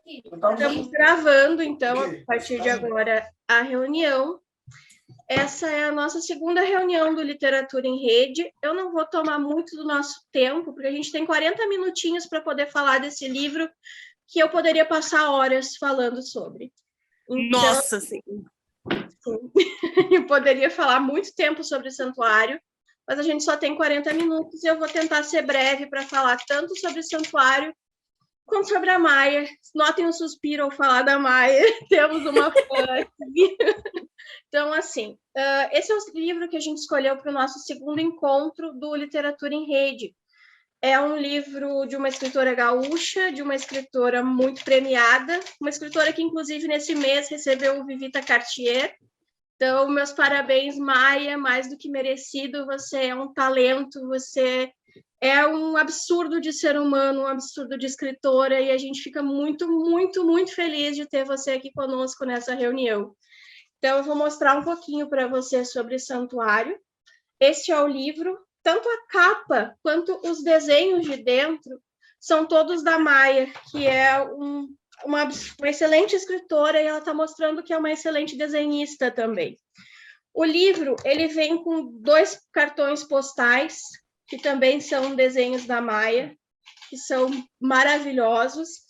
Estamos gravando, então, a partir de agora, a reunião. Essa é a nossa segunda reunião do Literatura em Rede. Eu não vou tomar muito do nosso tempo, porque a gente tem 40 minutinhos para poder falar desse livro, que eu poderia passar horas falando sobre. Então, nossa, sim! Eu poderia falar muito tempo sobre o Santuário, mas a gente só tem 40 minutos e eu vou tentar ser breve para falar tanto sobre o Santuário quanto sobre a Maia. Notem o suspiro ao falar da Maia. Temos uma fã aqui. Então, assim, esse é o livro que a gente escolheu para o nosso segundo encontro do Literatura em Rede. É um livro de uma escritora gaúcha, de uma escritora muito premiada, uma escritora que, inclusive, nesse mês recebeu o Vivita Cartier. Então, meus parabéns, Maia, mais do que merecido. Você é um talento, você é um absurdo de ser humano, um absurdo de escritora, e a gente fica muito, muito, muito feliz de ter você aqui conosco nessa reunião. Então, eu vou mostrar um pouquinho para você sobre Santuário. Este é o livro. Tanto a capa quanto os desenhos de dentro são todos da Maia, que é uma excelente escritora, e ela está mostrando que é uma excelente desenhista também. O livro ele vem com 2 cartões postais, que também são desenhos da Maia, que são maravilhosos.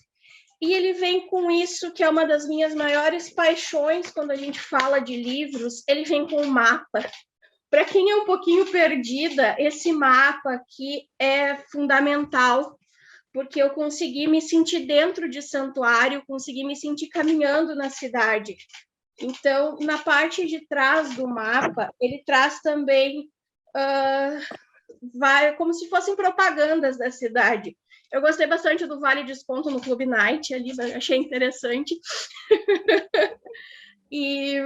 E ele vem com isso, que é uma das minhas maiores paixões quando a gente fala de livros, ele vem com um mapa. Para quem é um pouquinho perdida, esse mapa aqui é fundamental, porque eu consegui me sentir dentro de Santuário, consegui me sentir caminhando na cidade. Então, na parte de trás do mapa, ele traz também como se fossem propagandas da cidade. Eu gostei bastante do Vale Desconto no Clube Night, ali, achei interessante. E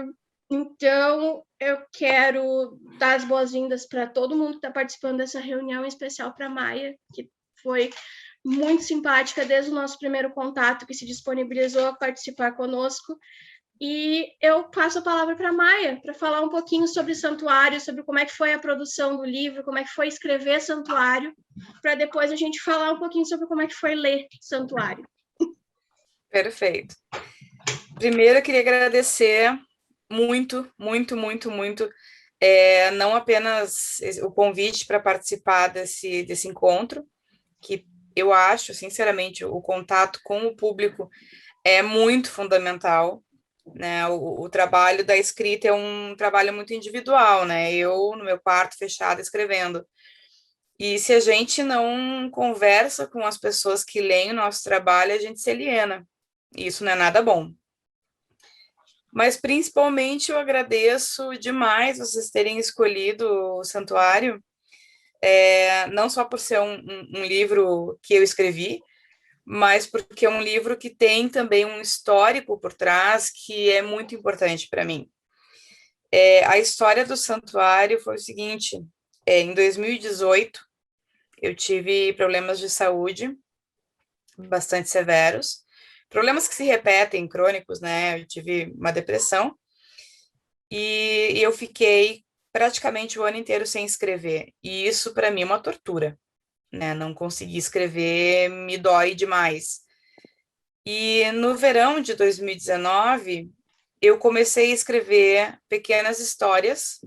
então eu quero dar as boas-vindas para todo mundo que está participando dessa reunião, em especial para a Maia, que foi muito simpática desde o nosso primeiro contato, que se disponibilizou a participar conosco. E eu passo a palavra para a Maia, para falar um pouquinho sobre Santuário, sobre como é que foi a produção do livro, como é que foi escrever Santuário, para depois a gente falar um pouquinho sobre como é que foi ler Santuário. Perfeito. Primeiro, eu queria agradecer muito, muito, muito, muito, não apenas o convite para participar desse encontro, que eu acho, sinceramente, o contato com o público é muito fundamental, né? O trabalho da escrita é um trabalho muito individual, né? Eu, no meu quarto fechado, escrevendo. E se a gente não conversa com as pessoas que leem o nosso trabalho, a gente se aliena. E isso não é nada bom. Mas, principalmente, eu agradeço demais vocês terem escolhido o Santuário, não só por ser um livro que eu escrevi, mas porque é um livro que tem também um histórico por trás que é muito importante para mim. A história do Santuário foi o seguinte: em 2018, eu tive problemas de saúde bastante severos, problemas que se repetem, crônicos, né? Eu tive uma depressão e eu fiquei praticamente o ano inteiro sem escrever. E isso, para mim, é uma tortura, né? Não conseguir escrever me dói demais. E no verão de 2019, eu comecei a escrever pequenas histórias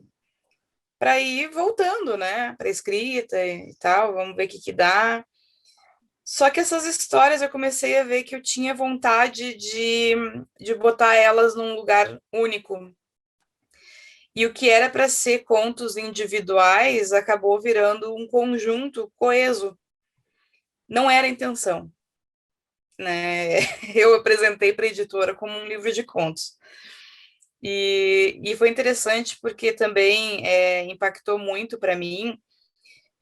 para ir voltando, né? Para escrita e tal, vamos ver o que dá. Só que essas histórias eu comecei a ver que eu tinha vontade de botar elas num lugar único. E o que era para ser contos individuais acabou virando um conjunto coeso. Não era a intenção, né? Eu apresentei para a editora como um livro de contos. E foi interessante porque também impactou muito para mim,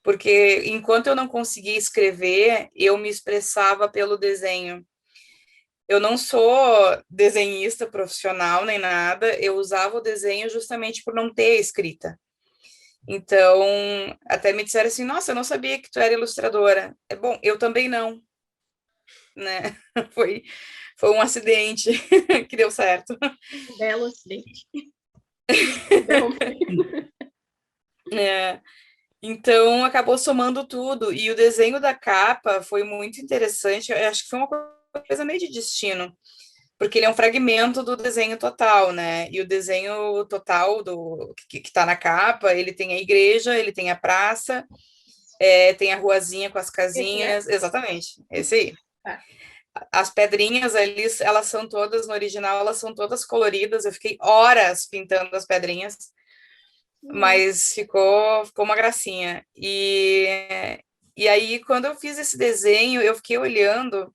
porque enquanto eu não conseguia escrever, eu me expressava pelo desenho. Eu não sou desenhista profissional nem nada, eu usava o desenho justamente por não ter escrita. Então, até me disseram assim, nossa, eu não sabia que tu era ilustradora. Bom, eu também não, né? Foi um acidente que deu certo. Um belo acidente. Então, acabou somando tudo. E o desenho da capa foi muito interessante. Eu acho que foi uma coisa meio de destino, porque ele é um fragmento do desenho total, né? E o desenho total que tá na capa, ele tem a igreja, ele tem a praça, tem a ruazinha com as Esse, né? casinhas. Exatamente, esse aí. Tá. As pedrinhas ali, elas são todas, no original, elas são todas coloridas. Eu fiquei horas pintando as pedrinhas, mas ficou uma gracinha. E aí, quando eu fiz esse desenho, eu fiquei olhando,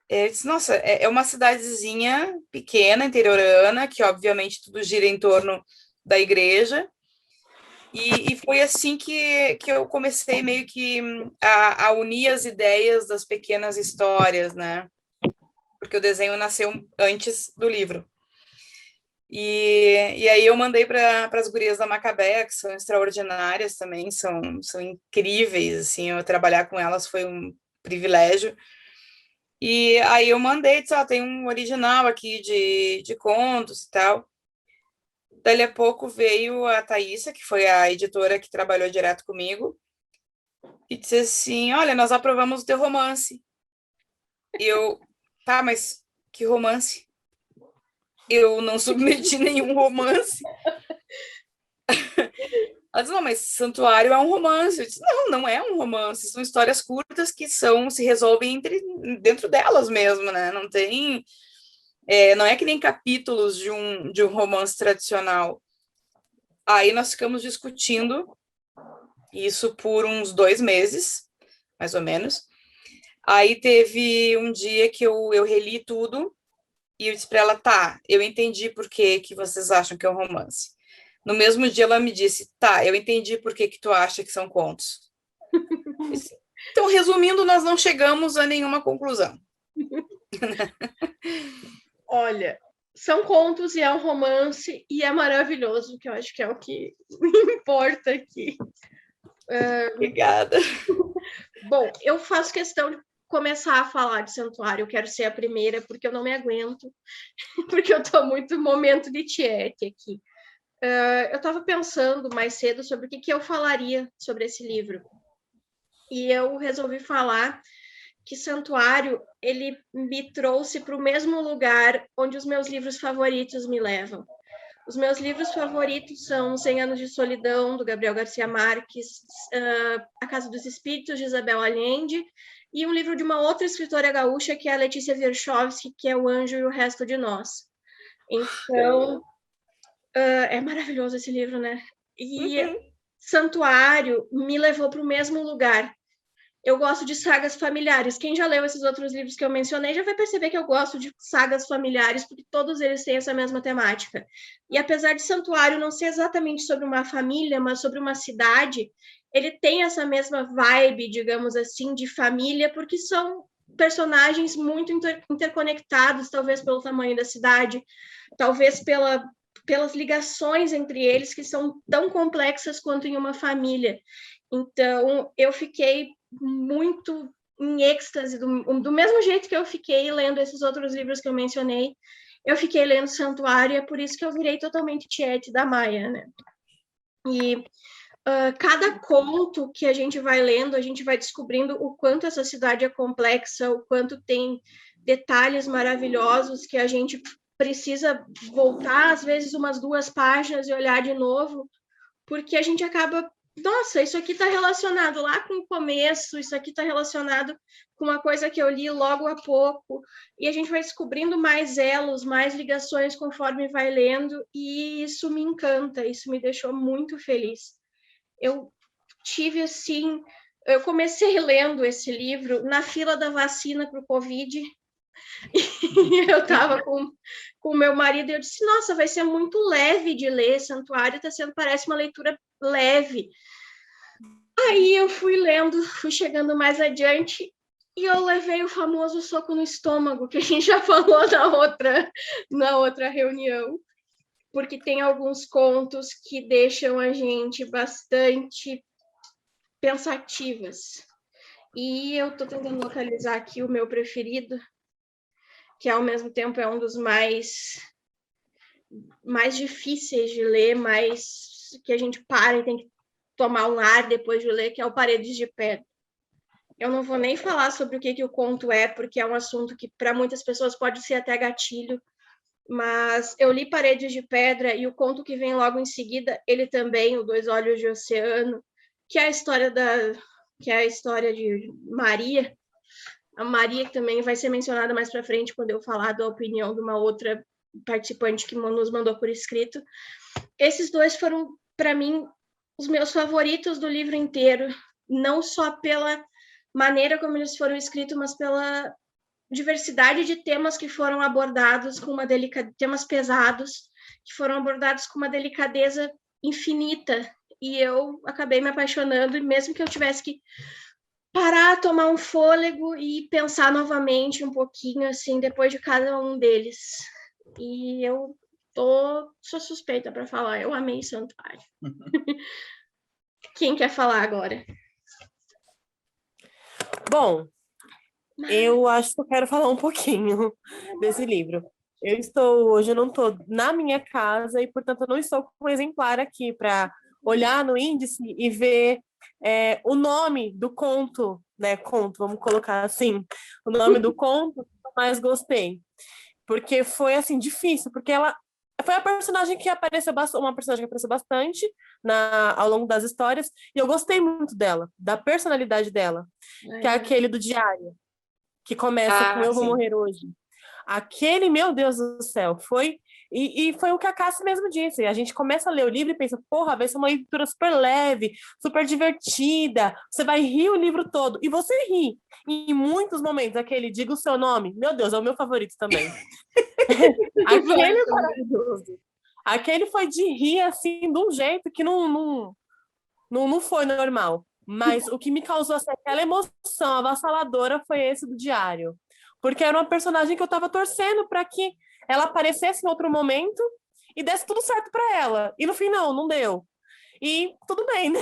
eu disse, nossa, é uma cidadezinha pequena, interiorana, que obviamente tudo gira em torno da igreja, e foi assim que eu comecei meio que a unir as ideias das pequenas histórias, né? Porque o desenho nasceu antes do livro. E aí eu mandei para as gurias da Macabea, que são extraordinárias também, são incríveis, assim, eu trabalhar com elas foi um privilégio. E aí eu mandei, disse, tem um original aqui de contos e tal. Dali a pouco veio a Thaísa, que foi a editora que trabalhou direto comigo, e disse assim, olha, nós aprovamos o teu romance. E eu, tá, mas que romance? Eu não submeti nenhum romance. Ela disse, não, mas Santuário é um romance. Eu disse, não é um romance, são histórias curtas que se resolvem dentro delas mesmo, né? Não tem... não é que nem capítulos de um romance tradicional. Aí nós ficamos discutindo isso por uns 2 meses, mais ou menos. Aí teve um dia que eu reli tudo e eu disse para ela, tá, eu entendi por que vocês acham que é um romance. No mesmo dia ela me disse, tá, eu entendi por que tu acha que são contos. Então, resumindo, nós não chegamos a nenhuma conclusão. Olha, são contos e é um romance e é maravilhoso, que eu acho que é o que importa aqui. Obrigada. Bom, eu faço questão de começar a falar de Santuário, eu quero ser a primeira, porque eu não me aguento, porque eu estou muito momento de tiete aqui. Eu estava pensando mais cedo sobre o que eu falaria sobre esse livro. E eu resolvi falar que Santuário, ele me trouxe para o mesmo lugar onde os meus livros favoritos me levam. Os meus livros favoritos são 100 Anos de Solidão, do Gabriel Garcia Marques, A Casa dos Espíritos, de Isabel Allende, e um livro de uma outra escritora gaúcha, que é a Letícia Wierchowski, que é O Anjo e o Resto de Nós. Então, é maravilhoso esse livro, né? E Santuário me levou para o mesmo lugar. Eu gosto de sagas familiares. Quem já leu esses outros livros que eu mencionei já vai perceber que eu gosto de sagas familiares, porque todos eles têm essa mesma temática. E apesar de Santuário não ser exatamente sobre uma família, mas sobre uma cidade, ele tem essa mesma vibe, digamos assim, de família, porque são personagens muito interconectados, talvez pelo tamanho da cidade, talvez pelas ligações entre eles, que são tão complexas quanto em uma família. Então, eu fiquei muito em êxtase, do mesmo jeito que eu fiquei lendo esses outros livros que eu mencionei, eu fiquei lendo Santuário, é por isso que eu virei totalmente tiete da Maia, né? E cada conto que a gente vai lendo, a gente vai descobrindo o quanto essa cidade é complexa, o quanto tem detalhes maravilhosos que a gente precisa voltar, às vezes, umas 2 páginas e olhar de novo, porque a gente acaba, nossa, isso aqui está relacionado lá com o começo, isso aqui está relacionado com uma coisa que eu li logo há pouco, e a gente vai descobrindo mais elos, mais ligações conforme vai lendo, e isso me encanta, isso me deixou muito feliz. Eu tive, assim, eu comecei lendo esse livro na fila da vacina para o Covid, e eu estava com o meu marido e eu disse, nossa, vai ser muito leve de ler, Santuário parece uma leitura leve. Aí eu fui lendo, fui chegando mais adiante e eu levei o famoso soco no estômago, que a gente já falou na outra reunião, porque tem alguns contos que deixam a gente bastante pensativas. E eu estou tentando localizar aqui o meu preferido, que ao mesmo tempo é um dos mais difíceis de ler, mais que a gente para e tem que tomar um ar depois de ler, que é o Paredes de Pedra. Eu não vou nem falar sobre o que o conto é, porque é um assunto que para muitas pessoas pode ser até gatilho, mas eu li Paredes de Pedra e o conto que vem logo em seguida, ele também, o Dois Olhos de Oceano, que é a história de Maria. A Maria, que também vai ser mencionada mais para frente quando eu falar da opinião de uma outra participante que nos mandou por escrito. Esses dois foram, para mim, os meus favoritos do livro inteiro, não só pela maneira como eles foram escritos, mas pela diversidade de temas que foram abordados com uma temas pesados, que foram abordados com uma delicadeza infinita. E eu acabei me apaixonando, e mesmo que eu tivesse que parar, tomar um fôlego e pensar novamente um pouquinho, assim, depois de cada um deles. E eu sou suspeita para falar, eu amei Santuário. Quem quer falar agora? Bom, eu acho que eu quero falar um pouquinho desse livro. Hoje eu não estou na minha casa e, portanto, eu não estou com um exemplar aqui para olhar no índice e ver o nome do conto, né? Conto, vamos colocar assim, o nome do conto que eu mais gostei. Porque foi, assim, difícil, porque ela foi a personagem que apareceu bastante ao longo das histórias, e eu gostei muito dela, da personalidade dela, que é aquele do diário, que começa com Eu Vou Morrer Hoje. Aquele, meu Deus do céu, foi... E foi o que a Cássia mesmo disse. A gente começa a ler o livro e pensa, porra, vai ser uma leitura super leve, super divertida, você vai rir o livro todo. E você ri. E em muitos momentos, aquele Diga o Seu Nome, meu Deus, é o meu favorito também. Aquele é maravilhoso. Aquele foi de rir, assim, de um jeito que não foi normal. Mas o que me causou assim, aquela emoção avassaladora foi esse do diário. Porque era uma personagem que eu tava torcendo para que ela aparecesse em outro momento e desse tudo certo para ela. E no fim, não deu. E tudo bem, né?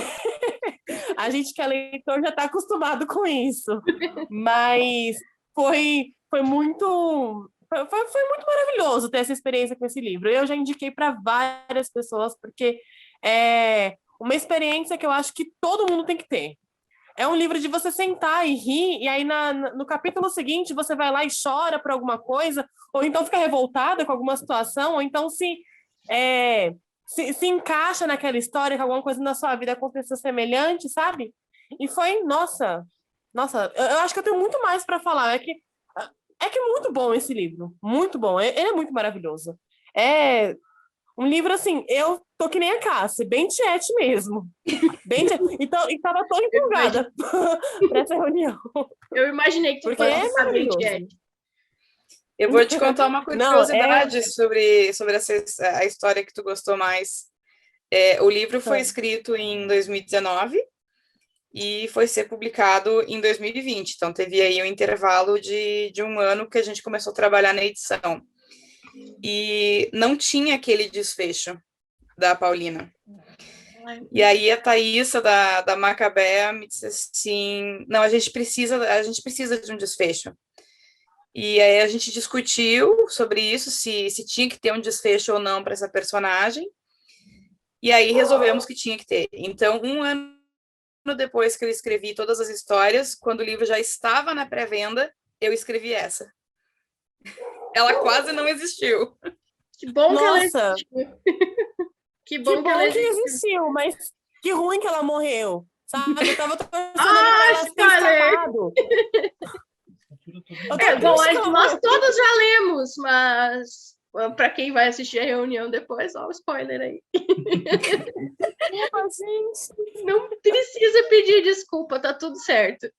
A gente que é leitor já tá acostumado com isso. Mas foi muito... Foi muito maravilhoso ter essa experiência com esse livro. Eu já indiquei para várias pessoas, porque é uma experiência que eu acho que todo mundo tem que ter. É um livro de você sentar e rir, e aí no capítulo seguinte você vai lá e chora por alguma coisa, ou então fica revoltada com alguma situação, ou então se encaixa naquela história, que alguma coisa na sua vida aconteceu semelhante, sabe? E foi, nossa, eu acho que eu tenho muito mais para falar. É que é muito bom esse livro, muito bom, ele é muito maravilhoso. É um livro assim, eu tô que nem a Cássia, bem tiete mesmo. Então, e tava tão empolgada para essa reunião. Eu imaginei que tu Porque fosse ficar bem tiete. Eu vou te contar uma curiosidade sobre a história que tu gostou mais. O livro foi escrito em 2019 e foi ser publicado em 2020. Então, teve aí um intervalo de um ano que a gente começou a trabalhar na edição. E não tinha aquele desfecho da Paulina. E aí a Thaísa da Macabea me disse assim, não, a gente precisa de um desfecho. E aí a gente discutiu sobre isso, se tinha que ter um desfecho ou não para essa personagem. E aí resolvemos que tinha que ter. Então, um ano depois que eu escrevi todas as histórias, quando o livro já estava na pré-venda, eu escrevi essa. Ela quase não existiu. Que bom Nossa. que ela existiu. Que bom que existiu, mas que ruim que ela morreu. Sabe? Eu tava torcendo pra ela ter escapado. Bom, nós todos já lemos, mas para quem vai assistir a reunião depois, ó, o spoiler aí. Gente. Não precisa pedir desculpa, tá tudo certo.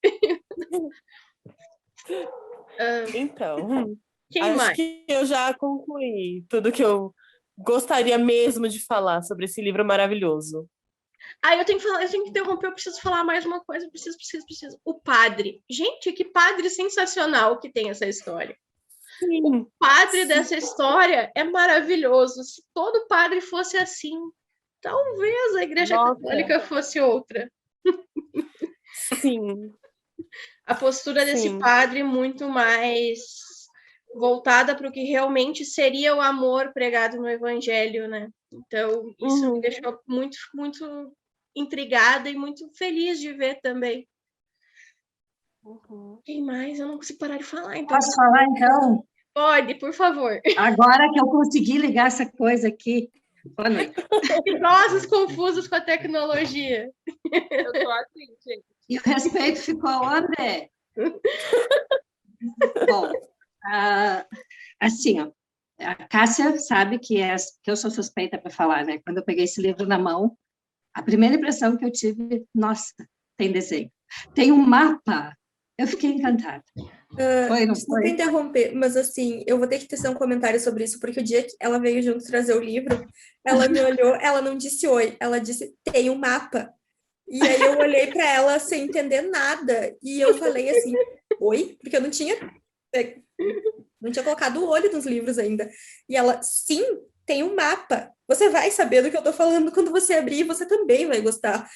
Então, quem mais? Que eu já concluí tudo que eu gostaria mesmo de falar sobre esse livro maravilhoso. Eu tenho que interromper, eu preciso falar mais uma coisa, preciso. O padre. Gente, que padre sensacional que tem essa história. Sim, o padre dessa história é maravilhoso. Se todo padre fosse assim, talvez a Igreja Católica fosse outra. Sim. A postura desse padre muito mais voltada para o que realmente seria o amor pregado no Evangelho, né? Então, isso me deixou muito, muito intrigada e muito feliz de ver também. Uhum. Quem mais? Eu não consigo parar de falar, então. Posso falar, então? Pode, por favor. Agora que eu consegui ligar essa coisa aqui. Boa noite. Idosos confusos com a tecnologia. Eu tô assim, gente. E o respeito ficou onde? Bom, assim, ó, a Cássia sabe que eu sou suspeita para falar, né? Quando eu peguei esse livro na mão, a primeira impressão que eu tive, nossa, tem desenho. Tem um mapa. Eu fiquei encantada. Foi, não Desculpa foi? interromper, mas assim, eu vou ter que tecer um comentário sobre isso, porque o dia que ela veio junto trazer o livro, ela me olhou, ela não disse oi, ela disse, tem um mapa. E aí eu olhei para ela sem entender nada, e eu falei assim, oi? Porque eu não tinha colocado o olho nos livros ainda. E ela, sim, tem um mapa. Você vai saber do que eu tô falando quando você abrir, e você também vai gostar.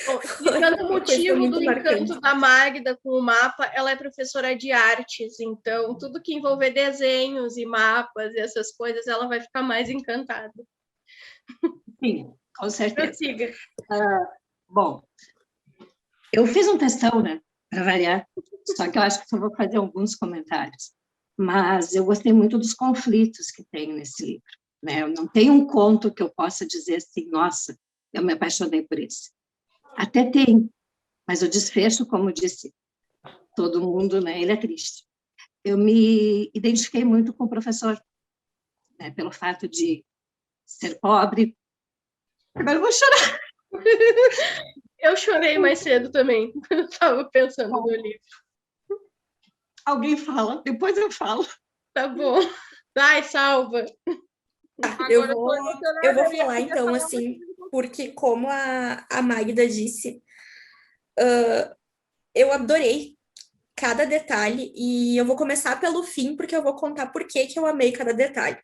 Bom, explicando o motivo do encanto da Magda com o mapa, ela é professora de artes, então tudo que envolver desenhos e mapas e essas coisas, ela vai ficar mais encantada. Sim, com certeza. Prossiga. Bom, eu fiz um textão, né, para variar, só que eu acho que só vou fazer alguns comentários. Mas eu gostei muito dos conflitos que tem nesse livro, né? Eu não tenho um conto que eu possa dizer assim, nossa, eu me apaixonei por esse. Até tem, mas o desfecho, como disse todo mundo, né, ele é triste. Eu me identifiquei muito com o professor, né, pelo fato de ser pobre. Agora eu vou chorar. Eu chorei mais cedo também, quando eu estava pensando no livro. Alguém fala, depois eu falo. Tá bom. Vai, salva. Eu vou falar, então, assim, porque como a Magda disse, eu adorei cada detalhe, e eu vou começar pelo fim, porque eu vou contar por que eu amei cada detalhe.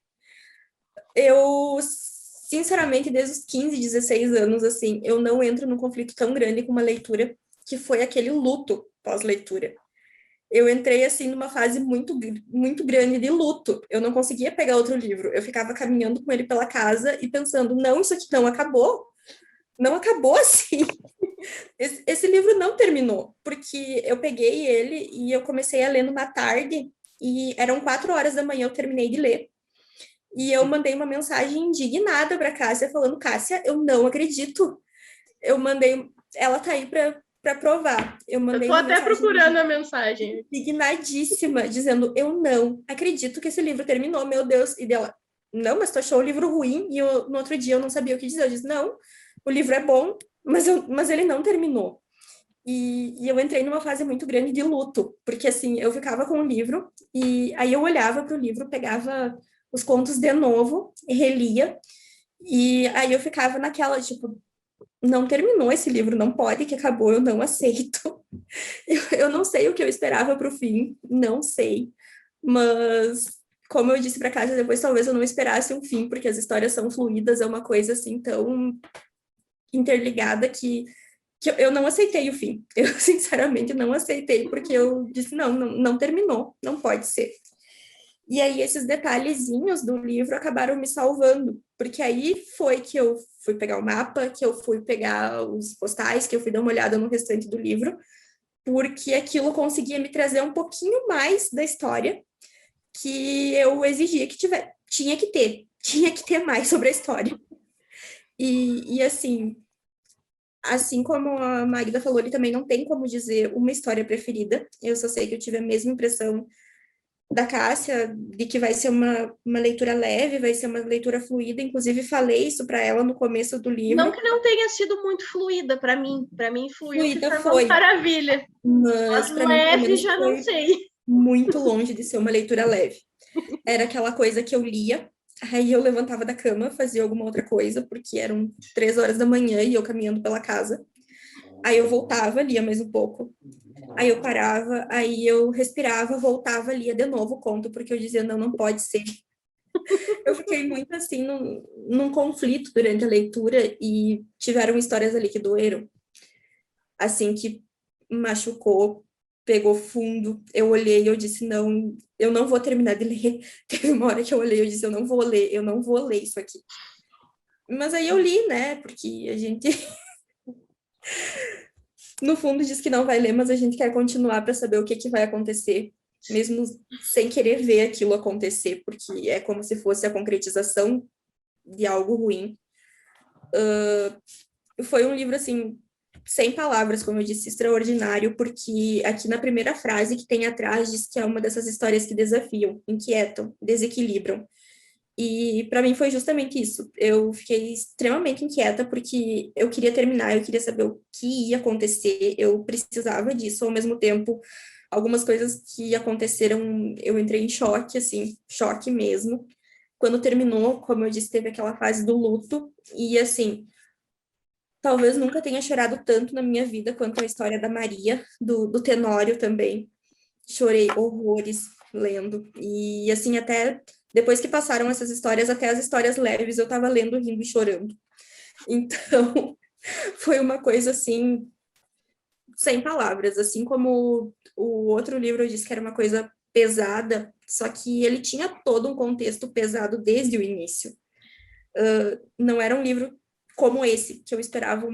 Eu, sinceramente, desde os 15, 16 anos, assim, eu não entro num conflito tão grande com uma leitura, que foi aquele luto pós-leitura. Eu entrei, assim, numa fase muito, muito grande de luto. Eu não conseguia pegar outro livro. Eu ficava caminhando com ele pela casa e pensando, não, isso aqui não acabou. Não acabou assim. Esse livro não terminou, porque eu peguei ele e eu comecei a ler numa tarde, e eram 4 horas da manhã, eu terminei de ler. E eu mandei uma mensagem indignada para Cássia, falando, Cássia, eu não acredito. Eu mandei, ela tá aí para provar. Eu mandei tô até procurando a mensagem. Indignadíssima, dizendo, eu não acredito que esse livro terminou, meu Deus. E dela, não, mas tu achou o livro ruim? E no outro dia eu não sabia o que dizer. Eu disse, não, o livro é bom, mas ele não terminou. E eu entrei numa fase muito grande de luto, porque assim, eu ficava com o livro, e aí eu olhava para o livro, pegava os contos de novo, relia, e aí eu ficava naquela, tipo, não terminou esse livro, não pode que acabou, eu não aceito. Eu não sei o que eu esperava para o fim, não sei, mas como eu disse para casa depois, talvez eu não esperasse um fim, porque as histórias são fluídas, é uma coisa assim tão interligada que eu não aceitei o fim. Eu, sinceramente, não aceitei, porque eu disse, não terminou, não pode ser. E aí, esses detalhezinhos do livro acabaram me salvando, porque aí foi que eu fui pegar o mapa, que eu fui pegar os postais, que eu fui dar uma olhada no restante do livro, porque aquilo conseguia me trazer um pouquinho mais da história que eu exigia que tinha que ter mais sobre a história. E assim como a Magda falou, ele também não tem como dizer uma história preferida. Eu só sei que eu tive a mesma impressão da Cássia, de que vai ser uma leitura leve, vai ser uma leitura fluida. Inclusive, falei isso para ela no começo do livro. Não que não tenha sido muito fluida para mim. Para mim, fluiu de forma foi. Maravilha. Mas para mim, leve, já não sei. Muito longe de ser uma leitura leve. Era aquela coisa que eu lia, aí eu levantava da cama, fazia alguma outra coisa, porque eram 3 horas da manhã e eu caminhando pela casa. Aí eu voltava, lia mais um pouco. Aí eu parava, aí eu respirava, voltava, lia de novo o conto, porque eu dizia, não pode ser. Eu fiquei muito assim, num conflito durante a leitura, e tiveram histórias ali que doeram. Assim, que machucou, pegou fundo. Eu olhei e eu disse, não, eu não vou terminar de ler. Teve uma hora que eu olhei e eu disse, eu não vou ler isso aqui. Mas aí eu li, né? Porque a gente, no fundo, diz que não vai ler, mas a gente quer continuar para saber o que que vai acontecer, mesmo sem querer ver aquilo acontecer, porque é como se fosse a concretização de algo ruim. Foi um livro, assim, sem palavras, como eu disse, extraordinário, porque aqui na primeira frase que tem atrás diz que é uma dessas histórias que desafiam, inquietam, desequilibram. E para mim foi justamente isso. Eu fiquei extremamente inquieta porque eu queria terminar, eu queria saber o que ia acontecer, eu precisava disso. Ao mesmo tempo, algumas coisas que aconteceram, eu entrei em choque, assim, choque mesmo. Quando terminou, como eu disse, teve aquela fase do luto e assim, talvez nunca tenha chorado tanto na minha vida quanto a história da Maria, do Tenório também. Chorei horrores lendo. E assim, até depois que passaram essas histórias, até as histórias leves, eu tava lendo, rindo e chorando. Então, foi uma coisa assim, sem palavras. Assim como o outro livro eu disse que era uma coisa pesada, só que ele tinha todo um contexto pesado desde o início. Não era um livro como esse, que eu esperava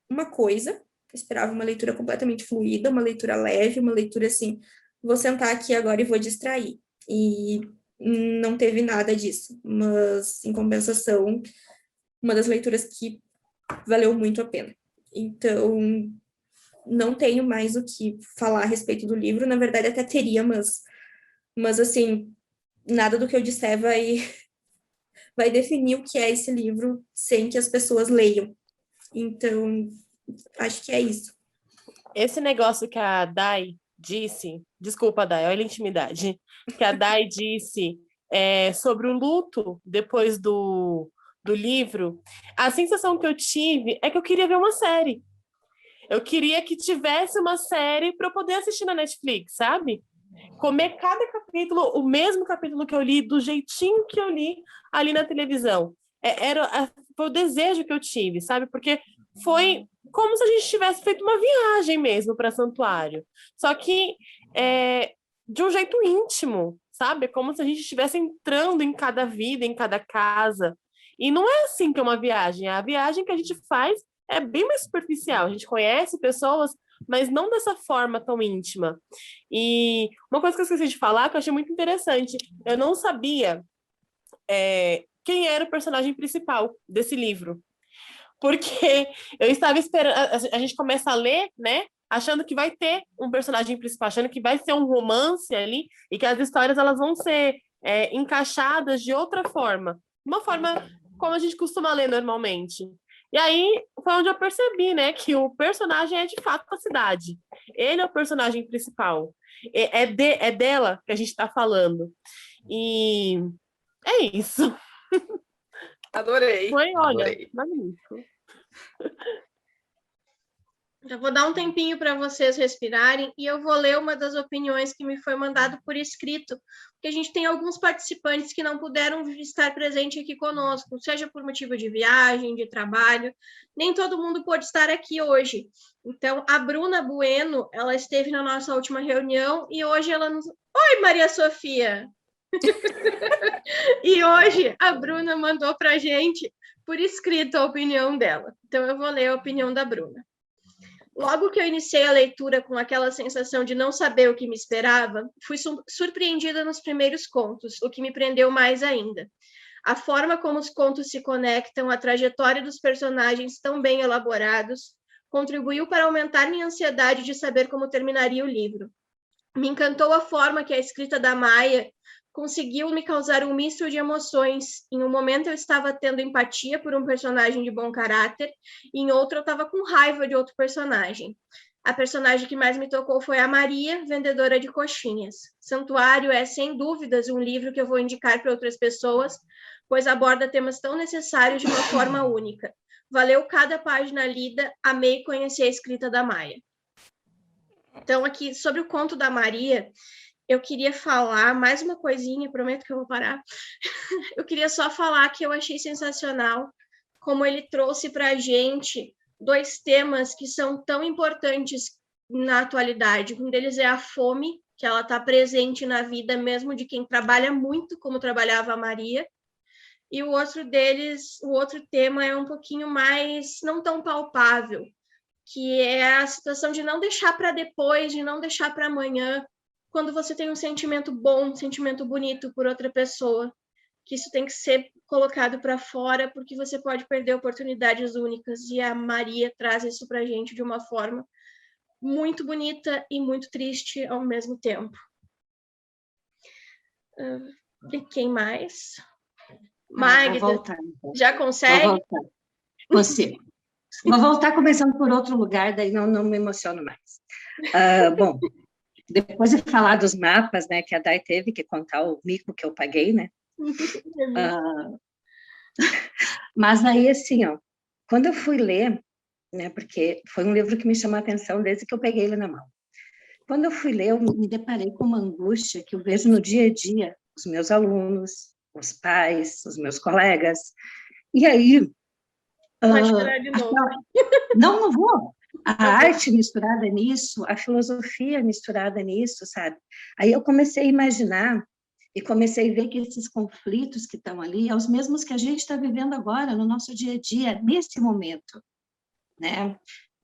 uma coisa, eu esperava uma leitura completamente fluida, uma leitura leve, uma leitura assim, vou sentar aqui agora e vou distrair. E não teve nada disso, mas em compensação, uma das leituras que valeu muito a pena. Então, não tenho mais o que falar a respeito do livro, na verdade até teria, mas assim, nada do que eu disser vai definir o que é esse livro sem que as pessoas leiam. Então, acho que é isso. Esse negócio que a Dai disse, desculpa, Dai, olha a intimidade, que a Dai disse sobre o luto depois do livro, a sensação que eu tive é que eu queria ver uma série. Eu queria que tivesse uma série para eu poder assistir na Netflix, sabe? Comer cada capítulo, o mesmo capítulo que eu li, do jeitinho que eu li ali na televisão. Foi o desejo que eu tive, sabe? Porque foi como se a gente tivesse feito uma viagem mesmo para Santuário. Só que de um jeito íntimo, sabe? Como se a gente estivesse entrando em cada vida, em cada casa. E não é assim que é uma viagem. A viagem que a gente faz é bem mais superficial. A gente conhece pessoas, mas não dessa forma tão íntima. E uma coisa que eu esqueci de falar, que eu achei muito interessante, eu não sabia quem era o personagem principal desse livro. Porque eu estava esperando, a gente começa a ler, né, achando que vai ter um personagem principal, achando que vai ser um romance ali, e que as histórias elas vão ser encaixadas de outra forma. Uma forma como a gente costuma ler normalmente. E aí foi onde eu percebi, né, que o personagem é de fato a cidade. Ele é o personagem principal. É dela que a gente está falando. E é isso. Adorei. Foi, olha, adorei. magnífico. Eu vou dar um tempinho para vocês respirarem e eu vou ler uma das opiniões que me foi mandado por escrito, porque a gente tem alguns participantes que não puderam estar presente aqui conosco, seja por motivo de viagem, de trabalho, nem todo mundo pôde estar aqui hoje. Então, a Bruna Bueno, ela esteve na nossa última reunião e hoje ela nos... Oi, Maria Sofia! E hoje a Bruna mandou para a gente por escrito a opinião dela. Então, eu vou ler a opinião da Bruna. Logo que eu iniciei a leitura com aquela sensação de não saber o que me esperava, fui surpreendida nos primeiros contos, o que me prendeu mais ainda. A forma como os contos se conectam, a trajetória dos personagens tão bem elaborados, contribuiu para aumentar minha ansiedade de saber como terminaria o livro. Me encantou a forma que a escrita da Maia conseguiu me causar um misto de emoções. Em um momento eu estava tendo empatia por um personagem de bom caráter, e em outro eu estava com raiva de outro personagem. A personagem que mais me tocou foi a Maria, vendedora de coxinhas. Santuário é, sem dúvidas, um livro que eu vou indicar para outras pessoas, pois aborda temas tão necessários de uma forma única. Valeu cada página lida, amei conhecer a escrita da Maia. Então, aqui, sobre o conto da Maria, eu queria falar mais uma coisinha, prometo que eu vou parar. Eu queria só falar que eu achei sensacional como ele trouxe para a gente dois temas que são tão importantes na atualidade. Um deles é a fome, que ela está presente na vida mesmo de quem trabalha muito, como trabalhava a Maria, e o outro tema é um pouquinho mais não tão palpável, que é a situação de não deixar para depois, de não deixar para amanhã, quando você tem um sentimento bom, um sentimento bonito por outra pessoa, que isso tem que ser colocado para fora, porque você pode perder oportunidades únicas, e a Maria traz isso para a gente de uma forma muito bonita e muito triste ao mesmo tempo. E quem mais? Magda, vou voltar, então. já consegue? Vou voltar. Você. Vou voltar começando por outro lugar, daí não me emociono mais. Bom, depois de falar dos mapas, né, que a Dai teve que contar o mico que eu paguei, né? Mas aí, assim, ó, quando eu fui ler, né, porque foi um livro que me chamou a atenção desde que eu peguei ele na mão. Quando eu fui ler, eu me deparei com uma angústia que eu vejo no dia a dia, os meus alunos, os pais, os meus colegas. E aí... Vai chorar de novo. Não vou. A arte misturada nisso, a filosofia misturada nisso, sabe? Aí eu comecei a imaginar e comecei a ver que esses conflitos que estão ali são os mesmos que a gente está vivendo agora, no nosso dia a dia, nesse momento, né?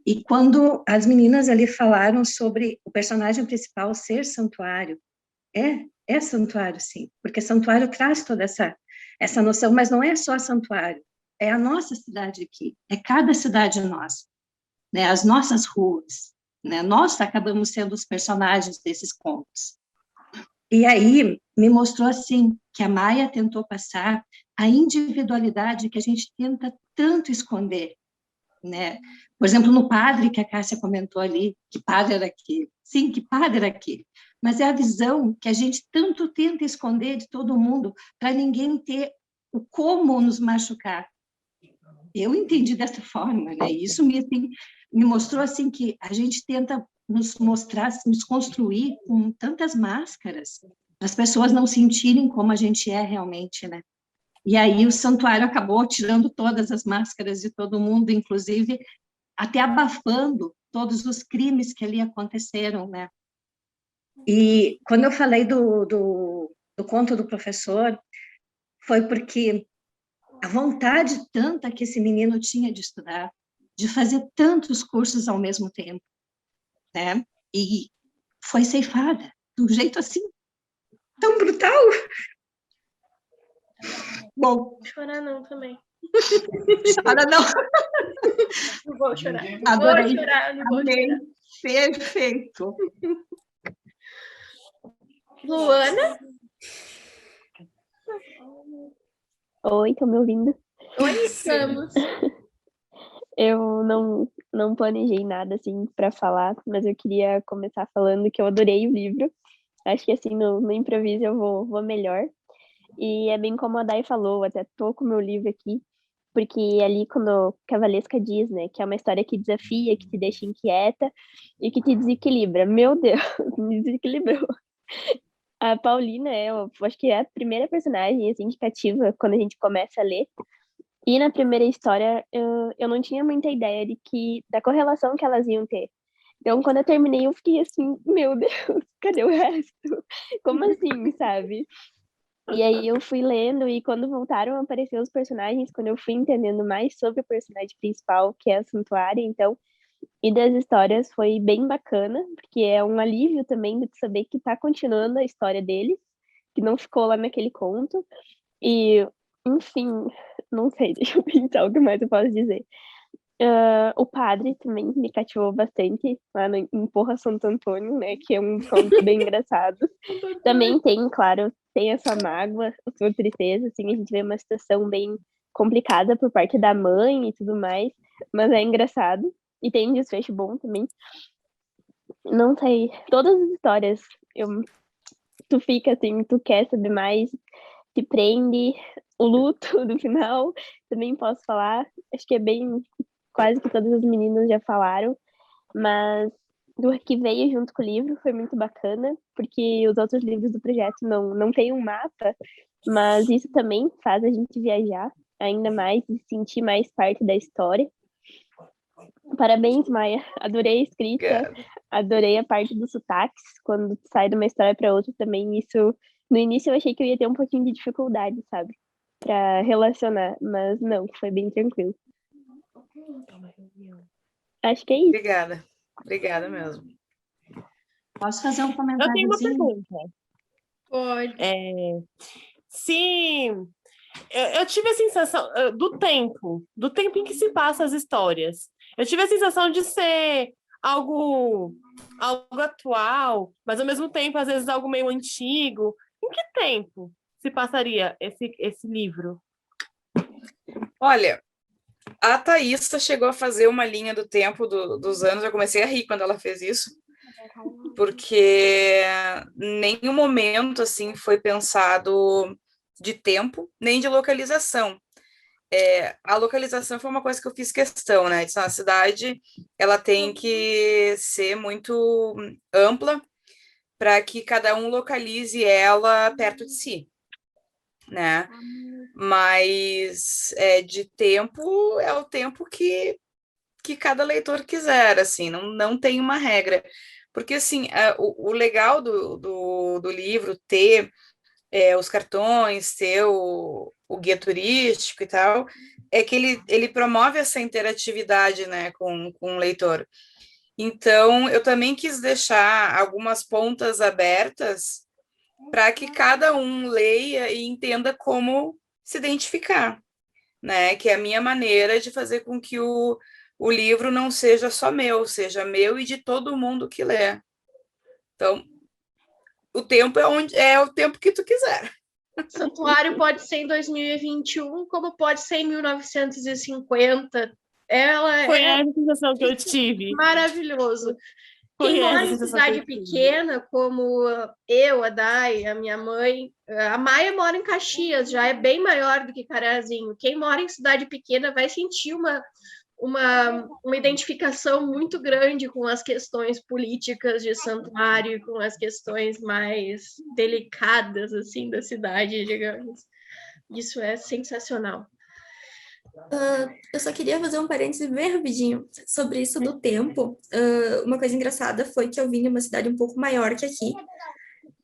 E quando as meninas ali falaram sobre o personagem principal ser santuário, é santuário, sim, porque santuário traz toda essa noção, mas não é só santuário, é a nossa cidade aqui, é cada cidade nossa, né? As nossas ruas, né? Nós acabamos sendo os personagens desses contos. E aí me mostrou assim que a Maia tentou passar a individualidade que a gente tenta tanto esconder, né? Por exemplo, no padre que a Cássia comentou ali, que padre era aquele. Sim, que padre era aquele. Mas é a visão que a gente tanto tenta esconder de todo mundo para ninguém ter o como nos machucar. Eu entendi dessa forma, né? Isso me mostrou assim que a gente tenta nos mostrar, nos construir com tantas máscaras, para as pessoas não sentirem como a gente é realmente, né? E aí o santuário acabou tirando todas as máscaras de todo mundo, inclusive até abafando todos os crimes que ali aconteceram, né? E quando eu falei do conto do professor, foi porque a vontade tanta que esse menino tinha de estudar, de fazer tantos cursos ao mesmo tempo, né? E foi ceifada de um jeito assim, tão brutal. Bom, Não chorar não também. chora não. Não vou chorar. Adorei. Vou chorar, não vou Amei. chorar. Perfeito. Luana? Oi, estão me ouvindo? Oi, estamos. Eu não planejei nada assim para falar, mas eu queria começar falando que eu adorei o livro. Acho que assim no improviso eu vou melhor. E é bem como a Dai falou, até tô com o meu livro aqui, porque ali quando que a Valesca diz, né, que é uma história que desafia, que te deixa inquieta e que te desequilibra. Meu Deus, me desequilibrou. A Paulina eu acho que é a primeira personagem assim que cativa quando a gente começa a ler. E na primeira história, eu não tinha muita ideia da correlação que elas iam ter. Então, quando eu terminei, eu fiquei assim, meu Deus, cadê o resto? Como assim, sabe? E aí eu fui lendo, e quando voltaram a aparecer os personagens, quando eu fui entendendo mais sobre o personagem principal, que é a Santuária, então, e das histórias, foi bem bacana, porque é um alívio também de saber que tá continuando a história deles, que não ficou lá naquele conto. E, enfim, não sei, deixa eu pensar o que mais eu posso dizer. O padre também me cativou bastante lá em Porra Santo Antônio, né? Que é um conto bem engraçado. Também tem, claro, tem a sua mágoa, a sua tristeza, assim, a gente vê uma situação bem complicada por parte da mãe e tudo mais, mas é engraçado. E tem um desfecho bom também. Não sei, todas as histórias, tu fica assim, tu quer saber mais, te prende. O luto do final, também posso falar, acho que é bem, quase que todas as meninas já falaram, mas do que veio junto com o livro foi muito bacana, porque os outros livros do projeto não tem um mapa, mas isso também faz a gente viajar ainda mais e sentir mais parte da história. Parabéns, Maia, adorei a escrita, adorei a parte dos sotaques, quando sai de uma história para outra também, isso, no início eu achei que eu ia ter um pouquinho de dificuldade, sabe? para relacionar, mas não, foi bem tranquilo. Acho que é isso. Obrigada mesmo. Posso fazer um Eu tenho uma comentáriozinho? pergunta. Pode. Sim, eu tive a sensação do tempo em que se passa as histórias. Eu tive a sensação de ser algo atual, mas ao mesmo tempo, às vezes, algo meio antigo. Em que tempo se passaria esse livro? Olha, a Thaísa chegou a fazer uma linha do tempo dos anos, eu comecei a rir quando ela fez isso, porque nenhum momento assim foi pensado de tempo, nem de localização. A localização foi uma coisa que eu fiz questão, né? A cidade ela tem que ser muito ampla para que cada um localize ela perto de si, né? Mas de tempo é o tempo que cada leitor quiser, assim, não tem uma regra. Porque, assim, o legal do livro ter os cartões, ter o guia turístico e tal, é que ele promove essa interatividade, né, com o leitor. Então, eu também quis deixar algumas pontas abertas para que cada um leia e entenda como se identificar, né? Que é a minha maneira de fazer com que o livro não seja só meu, seja meu e de todo mundo que lê. Então, o tempo é o tempo que tu quiser. Santuário pode ser em 2021, como pode ser em 1950. Ela Foi é essa sensação que eu tive. maravilhoso. Foi Quem essa mora em sensação que eu cidade tive. pequena, como eu, a Dai, a minha mãe, a Maia mora em Caxias, já é bem maior do que Carazinho. Quem mora em cidade pequena vai sentir uma identificação muito grande com as questões políticas de Santuário, com as questões mais delicadas assim da cidade, digamos. Isso é sensacional. Eu só queria fazer um parêntese bem rapidinho sobre isso do tempo. Uma coisa engraçada foi que eu vim de uma cidade um pouco maior que aqui,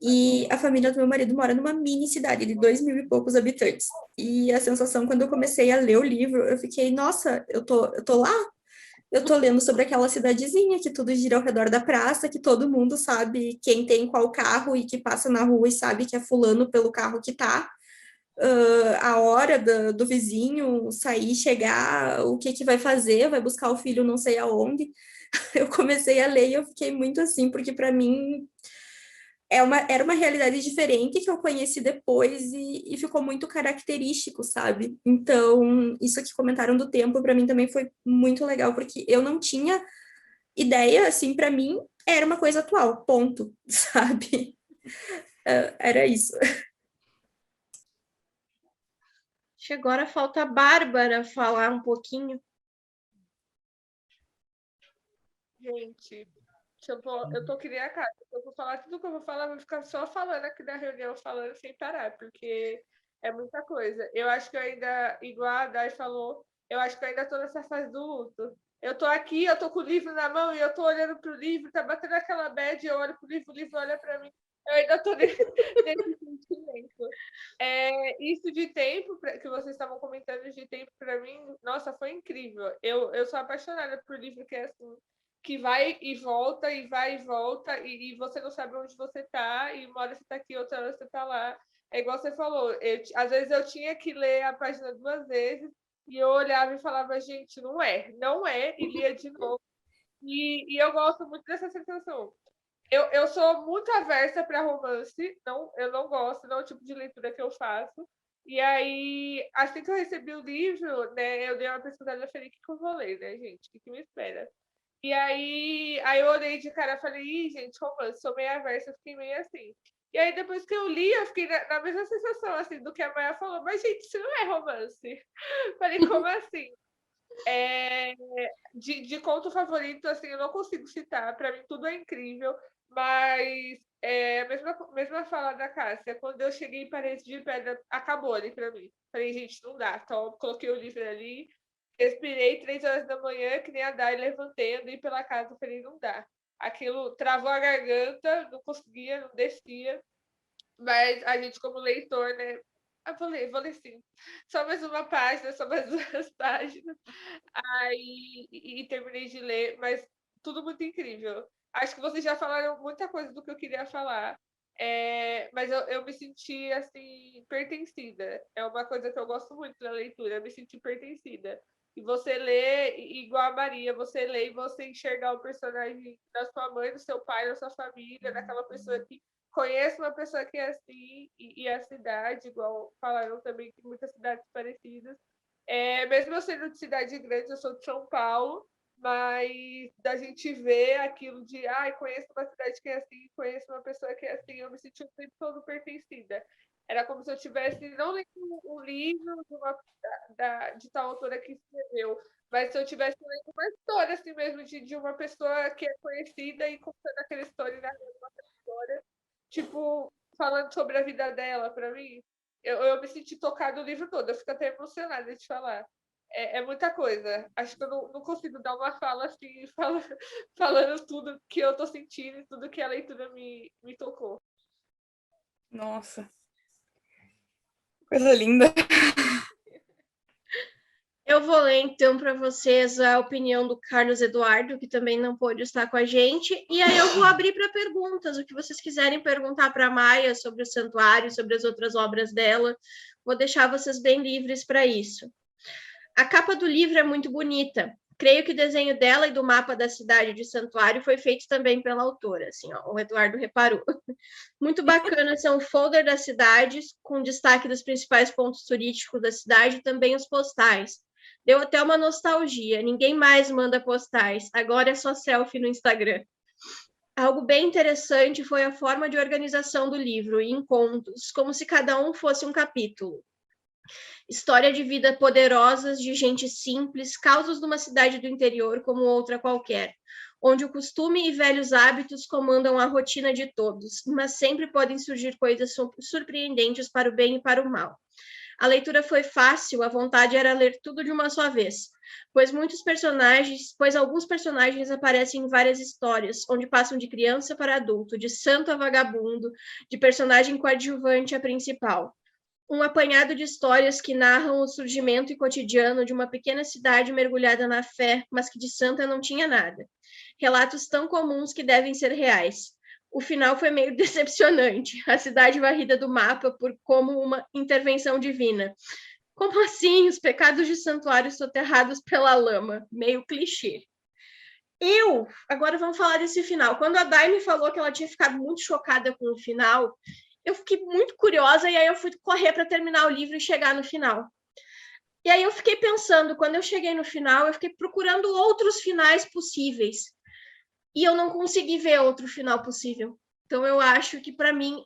e a família do meu marido mora numa mini cidade de 2.000 e poucos habitantes. E a sensação, quando eu comecei a ler o livro, eu fiquei, nossa, eu tô lá? Eu tô lendo sobre aquela cidadezinha que tudo gira ao redor da praça, que todo mundo sabe quem tem qual carro e que passa na rua e sabe que é fulano pelo carro que tá. A hora do vizinho sair, chegar, o que vai fazer, vai buscar o filho não sei aonde. Eu comecei a ler e eu fiquei muito assim, porque para mim era uma realidade diferente que eu conheci depois e ficou muito característico, sabe? Então, isso que comentaram do tempo, para mim também foi muito legal, porque eu não tinha ideia, assim, para mim era uma coisa atual, ponto, sabe? Era isso. Acho que agora falta a Bárbara falar um pouquinho. Gente, eu tô que nem a cara. Eu vou falar tudo que eu vou falar, eu vou ficar só falando aqui na reunião, falando sem parar, porque é muita coisa. Eu acho que eu ainda, igual a Dai falou, eu acho que eu ainda tô nessa fase do luto. Eu tô aqui, eu tô com o livro na mão e eu tô olhando pro livro, tá batendo aquela bad, eu olho pro livro, o livro olha pra mim. Eu ainda tô nesse sentimento. Isso de tempo, que vocês estavam comentando de tempo para mim, nossa, foi incrível. Eu sou apaixonada por livro que é assim, que vai e volta, e vai e volta, e você não sabe onde você tá, e uma hora você tá aqui, outra hora você tá lá. É igual você falou, às vezes eu tinha que ler a página 2 vezes, e eu olhava e falava, gente, não é, e lia de novo. E eu gosto muito dessa sensação. Eu sou muito aversa para romance, eu não gosto, não é o tipo de leitura que eu faço. E aí, assim que eu recebi o livro, né, eu dei uma pesquisada e falei, o que eu vou ler, né, gente? O que me espera? E aí eu olhei de cara e falei, ih, gente, romance, sou meio aversa, fiquei meio assim. E aí, depois que eu li, eu fiquei na mesma sensação, assim, do que a Maia falou, mas, gente, isso não é romance. Falei, como assim? De conto favorito, assim, eu não consigo citar, para mim tudo é incrível, mas a mesma fala da Cássia, quando eu cheguei em Parede de Pedra, acabou ali para mim. Falei, gente, não dá, então coloquei o livro ali, respirei 3 horas da manhã, que nem a Dai, levantei, andei pela casa, falei, não dá. Aquilo travou a garganta, não conseguia, não descia, mas a gente como leitor, né, vou ler sim. Só mais uma página, só mais duas páginas. Aí, e terminei de ler, mas tudo muito incrível. Acho que vocês já falaram muita coisa do que eu queria falar. Mas eu me senti, assim, pertencida. É uma coisa que eu gosto muito da leitura, eu me senti pertencida. E você lê, igual a Maria, você lê e você enxergar o personagem da sua mãe, do seu pai, da sua família, daquela pessoa que conhece uma pessoa que é assim, e a cidade, igual falaram também, que muitas cidades parecidas. Mesmo eu sendo de cidade grande, eu sou de São Paulo, mas da gente ver aquilo de, conheço uma cidade que é assim, conheço uma pessoa que é assim, eu me senti o tempo todo pertencida. Era como se eu tivesse, não lendo um livro de tal autora que escreveu, mas se eu tivesse lendo uma história assim mesmo, de uma pessoa que é conhecida e contando aquela história e narrando uma história, tipo, falando sobre a vida dela para mim. Eu me senti tocada o livro todo, eu fico até emocionada de falar. É muita coisa. Acho que eu não consigo dar uma fala assim, falando tudo que eu tô sentindo e tudo que a leitura me tocou. Nossa. Coisa linda. Eu vou ler, então, para vocês a opinião do Carlos Eduardo, que também não pôde estar com a gente, e aí eu vou abrir para perguntas, o que vocês quiserem perguntar para a Maia sobre o Santuário, sobre as outras obras dela, vou deixar vocês bem livres para isso. A capa do livro é muito bonita. Creio que o desenho dela e do mapa da cidade de Santuário foi feito também pela autora, assim, ó, o Eduardo reparou. Muito bacana são o folder das cidades, com destaque dos principais pontos turísticos da cidade e também os postais. Deu até uma nostalgia, ninguém mais manda postais, agora é só selfie no Instagram. Algo bem interessante foi a forma de organização do livro, em contos, como se cada um fosse um capítulo. História de vida poderosas de gente simples, causos de uma cidade do interior como outra qualquer, onde o costume e velhos hábitos comandam a rotina de todos, mas sempre podem surgir coisas surpreendentes para o bem e para o mal. A leitura foi fácil, a vontade era ler tudo de uma só vez, pois alguns personagens aparecem em várias histórias, onde passam de criança para adulto, de santo a vagabundo, de personagem coadjuvante a principal. Um apanhado de histórias que narram o surgimento e cotidiano de uma pequena cidade mergulhada na fé, mas que de santa não tinha nada. Relatos tão comuns que devem ser reais. O final foi meio decepcionante. A cidade varrida do mapa como uma intervenção divina. Como assim? Os pecados de santuário soterrados pela lama. Meio clichê. Agora vamos falar desse final. Quando a Dai me falou que ela tinha ficado muito chocada com o final, eu fiquei muito curiosa e aí eu fui correr para terminar o livro e chegar no final. E aí eu fiquei pensando, quando eu cheguei no final, eu fiquei procurando outros finais possíveis. E eu não consegui ver outro final possível. Então eu acho que, para mim,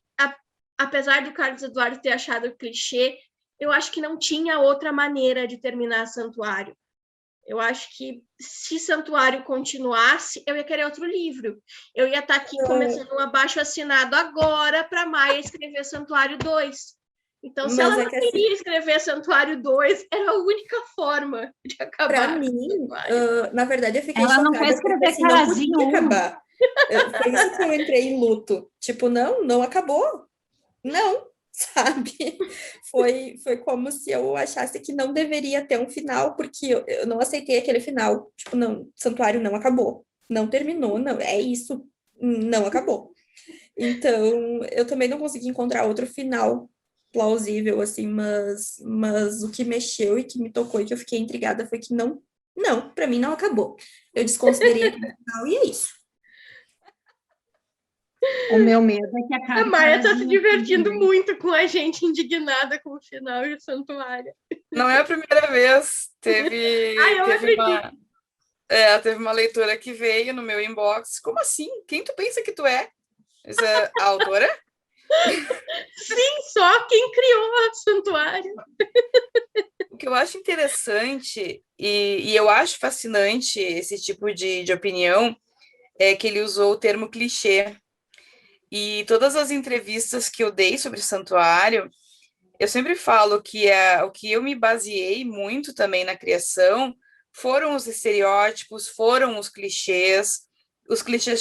apesar do Carlos Eduardo ter achado clichê, eu acho que não tinha outra maneira de terminar Santuário. Eu acho que se Santuário continuasse, eu ia querer outro livro. Eu ia estar aqui começando um abaixo-assinado agora para Maia escrever Santuário 2. Então, se ela não queria escrever Santuário 2, era a única forma de acabar. Para mim, na verdade, eu fiquei ela chocada. Ela não foi escrever assim, não podia acabar. Foi isso que eu entrei em luto. Tipo, não acabou. Não, sabe? Foi como se eu achasse que não deveria ter um final, porque eu não aceitei aquele final. Tipo, não, Santuário não acabou. Não terminou, não. É isso. Não acabou. Então, eu também não consegui encontrar outro final plausível, assim, mas o que mexeu e que me tocou e que eu fiquei intrigada foi que não, para mim não acabou. Eu desconsiderei aquele final e é isso. O meu medo é que acabe. A Maia está se divertindo muito com a gente, indignada com o final de Santuário. Não é a primeira vez. Teve uma leitora que veio no meu inbox. Como assim? Quem tu pensa que tu é? A autora? Sim, só quem criou o Santuário. O que eu acho interessante e eu acho fascinante esse tipo de opinião é que ele usou o termo clichê. E todas as entrevistas que eu dei sobre o Santuário, eu sempre falo que o que eu me baseei muito também na criação foram os estereótipos, foram os clichês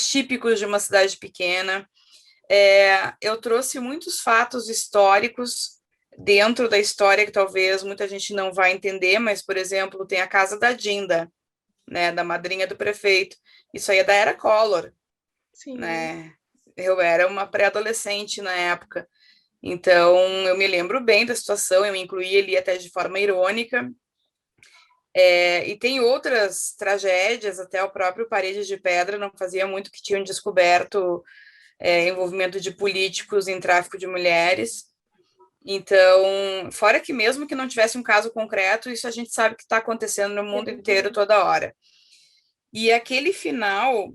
típicos de uma cidade pequena. Eu trouxe muitos fatos históricos dentro da história que talvez muita gente não vai entender, mas, por exemplo, tem a casa da Dinda, né, da madrinha do prefeito. Isso aí é da era Collor, Sim. né? Eu era uma pré-adolescente na época, então eu me lembro bem da situação, eu me incluí ali até de forma irônica. E tem outras tragédias, até o próprio Paredes de Pedra não fazia muito que tinham descoberto envolvimento de políticos em tráfico de mulheres. Então, fora que mesmo que não tivesse um caso concreto, isso a gente sabe que está acontecendo no mundo inteiro toda hora. E aquele final,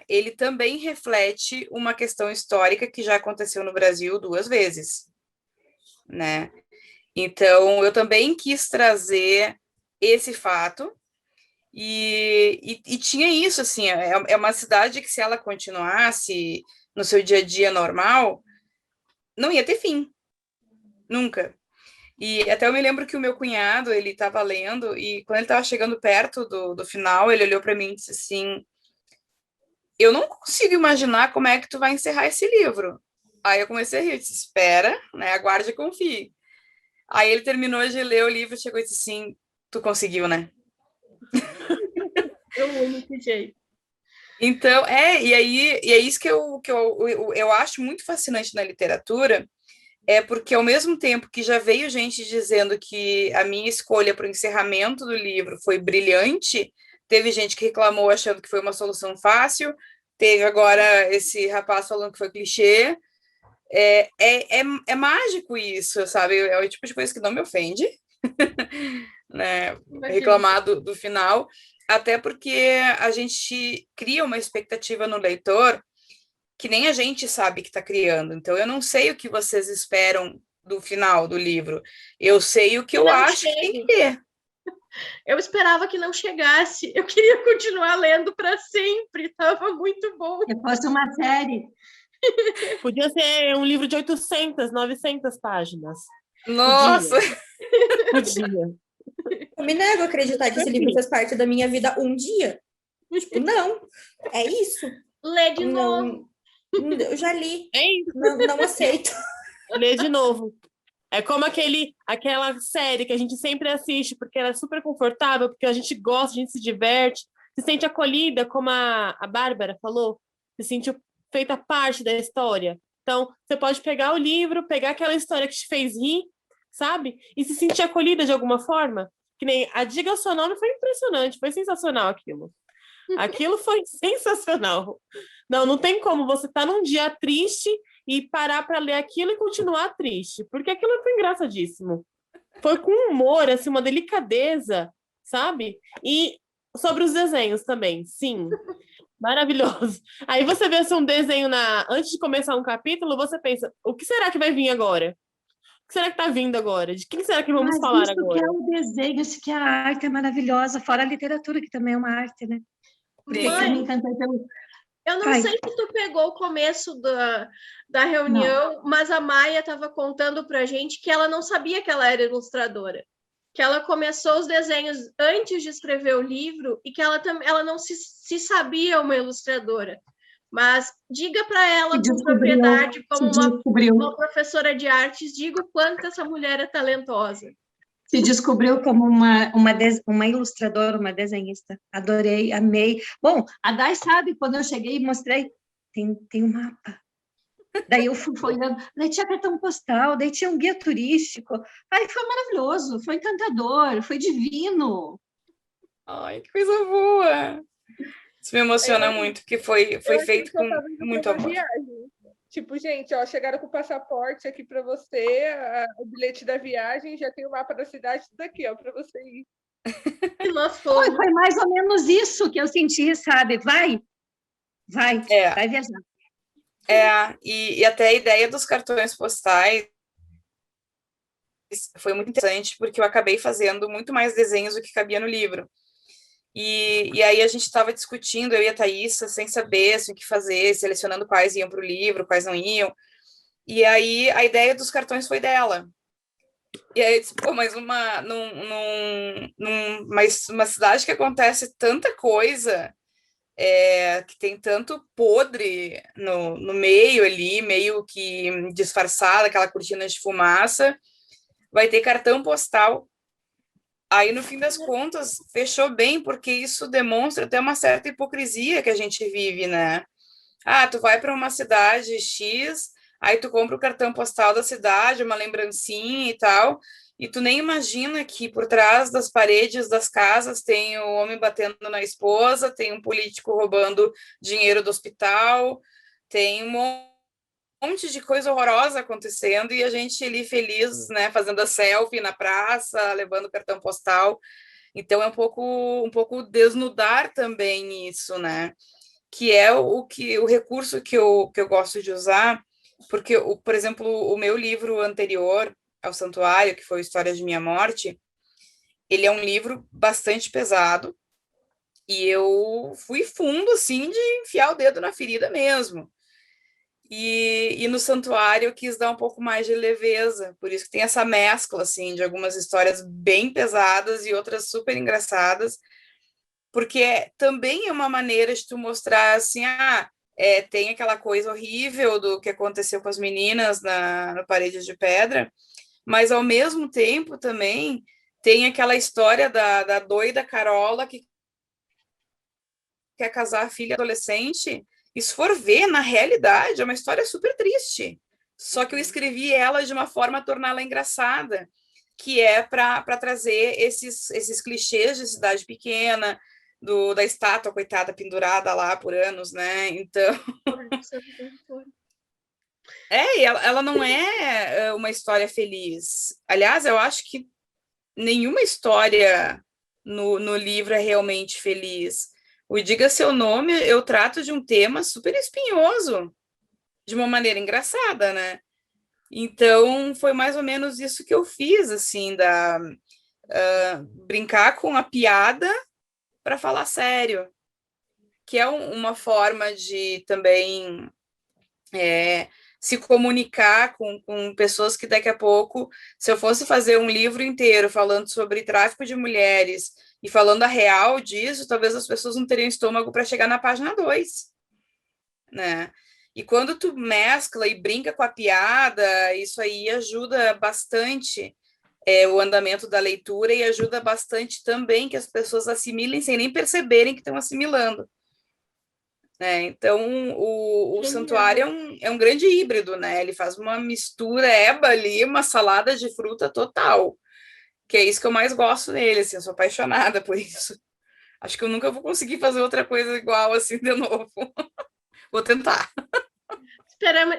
ele também reflete uma questão histórica que já aconteceu no Brasil 2 vezes, né? Então, eu também quis trazer esse fato, e tinha isso, assim, é uma cidade que, se ela continuasse no seu dia a dia normal, não ia ter fim, nunca. E até eu me lembro que o meu cunhado, ele estava lendo, e quando ele estava chegando perto do final, ele olhou para mim e disse assim, eu não consigo imaginar como é que tu vai encerrar esse livro. Aí eu comecei a rir, eu disse, espera, né, aguarde e confie. Aí ele terminou de ler o livro, chegou e disse assim, tu conseguiu, né? Eu amo desse jeito. Então, e é isso que eu acho muito fascinante na literatura, porque ao mesmo tempo que já veio gente dizendo que a minha escolha para o encerramento do livro foi brilhante, teve gente que reclamou achando que foi uma solução fácil, teve agora esse rapaz falando que foi clichê. É mágico isso, sabe? É o tipo de coisa que não me ofende, né? Reclamar do final, até porque a gente cria uma expectativa no leitor que nem a gente sabe que está criando. Então, eu não sei o que vocês esperam do final do livro. Eu sei o que eu acho que tem que ter. Eu esperava que não chegasse. Eu queria continuar lendo para sempre. Estava muito bom. Que fosse uma série. Podia ser um livro de 800, 900 páginas. Nossa! Podia. Eu me nego a acreditar que esse livro fez parte da minha vida um dia. Tipo, não. É isso. Lê de novo. Eu já li. É isso. Não aceito. Lê de novo. É como aquela série que a gente sempre assiste, porque ela é super confortável, porque a gente gosta, a gente se diverte, se sente acolhida, como a Bárbara falou, se sente feita parte da história. Então, você pode pegar o livro, pegar aquela história que te fez rir, sabe? E se sentir acolhida de alguma forma. Que nem a Diga o Seu Nome foi impressionante, foi sensacional aquilo. Aquilo foi sensacional. Não tem como você estar num dia triste e parar para ler aquilo e continuar triste, porque aquilo foi engraçadíssimo. Foi com humor, assim, uma delicadeza, sabe? E sobre os desenhos também, sim. Maravilhoso. Aí você vê assim, um desenho antes de começar um capítulo, você pensa, o que será que vai vir agora? O que será que tá vindo agora? De quem será que vamos falar isso agora? Que é o desenho, isso que é a arte é maravilhosa, fora a literatura, que também é uma arte, né? Porque eu me encantei pelo... Eu não sei se tu pegou o começo da reunião, mas a Maia estava contando para a gente que ela não sabia que ela era ilustradora, que ela começou os desenhos antes de escrever o livro e que ela não se sabia uma ilustradora. Mas diga para ela com propriedade, como uma professora de artes, diga o quanto essa mulher é talentosa. Se descobriu como uma ilustradora, uma desenhista. Adorei, amei. Bom, a Dai sabe, quando eu cheguei e mostrei, tem um mapa. Daí eu fui olhando, daí tinha cartão postal, daí tinha um guia turístico. Ai, foi maravilhoso, foi encantador, foi divino. Ai, que coisa boa! Isso me emociona muito, porque foi feito com muito amor. Viagem. Tipo, gente, ó, chegaram com o passaporte aqui para você, o bilhete da viagem, já tem o mapa da cidade, tudo aqui, ó, para você ir. Foi mais ou menos isso que eu senti, sabe? Vai viajar. E até a ideia dos cartões postais foi muito interessante, porque eu acabei fazendo muito mais desenhos do que cabia no livro. E aí a gente estava discutindo, eu e a Thaísa, sem saber assim, o que fazer, selecionando quais iam para o livro, quais não iam. E aí a ideia dos cartões foi dela. E aí eu disse, pô, mas uma cidade que acontece tanta coisa, que tem tanto podre no meio ali, meio que disfarçada, aquela cortina de fumaça, vai ter cartão postal. Aí, no fim das contas, fechou bem, porque isso demonstra até uma certa hipocrisia que a gente vive, né? Tu vai para uma cidade X, aí tu compra o cartão postal da cidade, uma lembrancinha e tal, e tu nem imagina que por trás das paredes das casas tem o homem batendo na esposa, tem um político roubando dinheiro do hospital, tem um monte de coisa horrorosa acontecendo e a gente ali feliz, né, fazendo a selfie na praça, levando cartão postal. Então é um pouco desnudar também isso, né? Que é o recurso que eu gosto de usar, porque, por exemplo, o meu livro anterior ao Santuário, que foi História de Minha Morte, ele é um livro bastante pesado, e eu fui fundo, assim, de enfiar o dedo na ferida mesmo. E no Santuário eu quis dar um pouco mais de leveza, por isso que tem essa mescla, assim, de algumas histórias bem pesadas e outras super engraçadas, porque também é uma maneira de tu mostrar, assim, tem aquela coisa horrível do que aconteceu com as meninas na Parede de Pedra, mas ao mesmo tempo também tem aquela história da doida Carola que quer casar a filha adolescente. E se for ver, na realidade, é uma história super triste. Só que eu escrevi ela de uma forma a torná-la engraçada, que é para trazer esses clichês de cidade pequena, da estátua, coitada, pendurada lá por anos, né? Então. E ela não é uma história feliz. Aliás, eu acho que nenhuma história no livro é realmente feliz. O Diga Seu Nome, eu trato de um tema super espinhoso, de uma maneira engraçada, né? Então, foi mais ou menos isso que eu fiz, assim, brincar com a piada para falar sério, que é uma forma de também se comunicar com pessoas que daqui a pouco, se eu fosse fazer um livro inteiro falando sobre tráfico de mulheres e falando a real disso, talvez as pessoas não teriam estômago para chegar na página 2, né? E quando tu mescla e brinca com a piada, isso aí ajuda bastante o andamento da leitura e ajuda bastante também que as pessoas assimilem sem nem perceberem que estão assimilando. Então, o Santuário é um grande híbrido, né? Ele faz uma mistura ali, uma salada de fruta total, que é isso que eu mais gosto nele, assim, eu sou apaixonada por isso. Acho que eu nunca vou conseguir fazer outra coisa igual assim de novo. Vou tentar.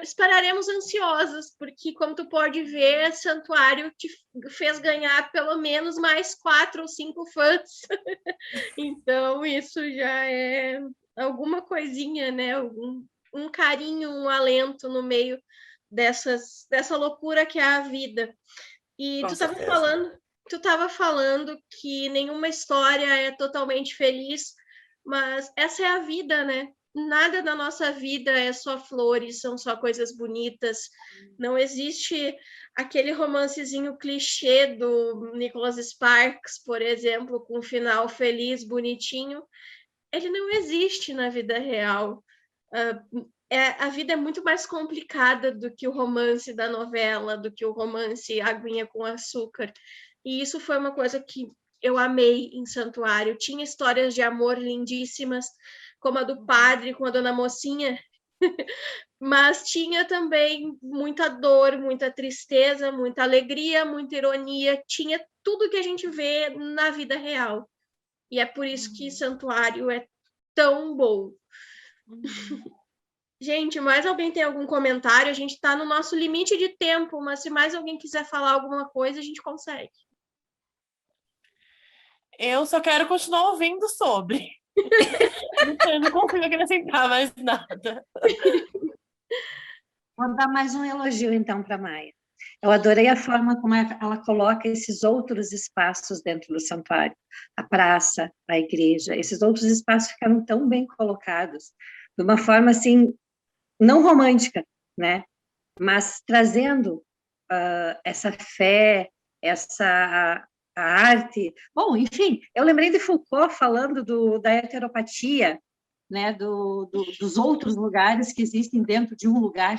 Esperaremos ansiosas, porque, como tu pode ver, Santuário te fez ganhar pelo menos mais 4 ou 5 fãs. Então, isso já é alguma coisinha, né? Um carinho, um alento no meio dessa loucura que é a vida. E tu estava falando que nenhuma história é totalmente feliz, mas essa é a vida, né? Nada da nossa vida é só flores, são só coisas bonitas. Não existe aquele romancezinho clichê do Nicholas Sparks, por exemplo, com um final feliz, bonitinho. Ele não existe na vida real. A vida é muito mais complicada do que o romance da novela, do que o romance Aguinha com Açúcar. E isso foi uma coisa que eu amei em Santuário. Tinha histórias de amor lindíssimas, como a do padre com a dona Mocinha, mas tinha também muita dor, muita tristeza, muita alegria, muita ironia. Tinha tudo que a gente vê na vida real. E é por isso que Santuário é tão bom. Gente, mais alguém tem algum comentário? A gente está no nosso limite de tempo, mas se mais alguém quiser falar alguma coisa, a gente consegue. Eu só quero continuar ouvindo sobre. Eu não consigo acrescentar mais nada. Vou dar mais um elogio, então, para a Maia. Eu adorei a forma como ela coloca esses outros espaços dentro do santuário. A praça, a igreja, esses outros espaços ficaram tão bem colocados, de uma forma, assim, não romântica, né? Mas trazendo essa fé, a arte. Bom, enfim, eu lembrei de Foucault falando da heteropatia, né, dos outros lugares que existem dentro de um lugar,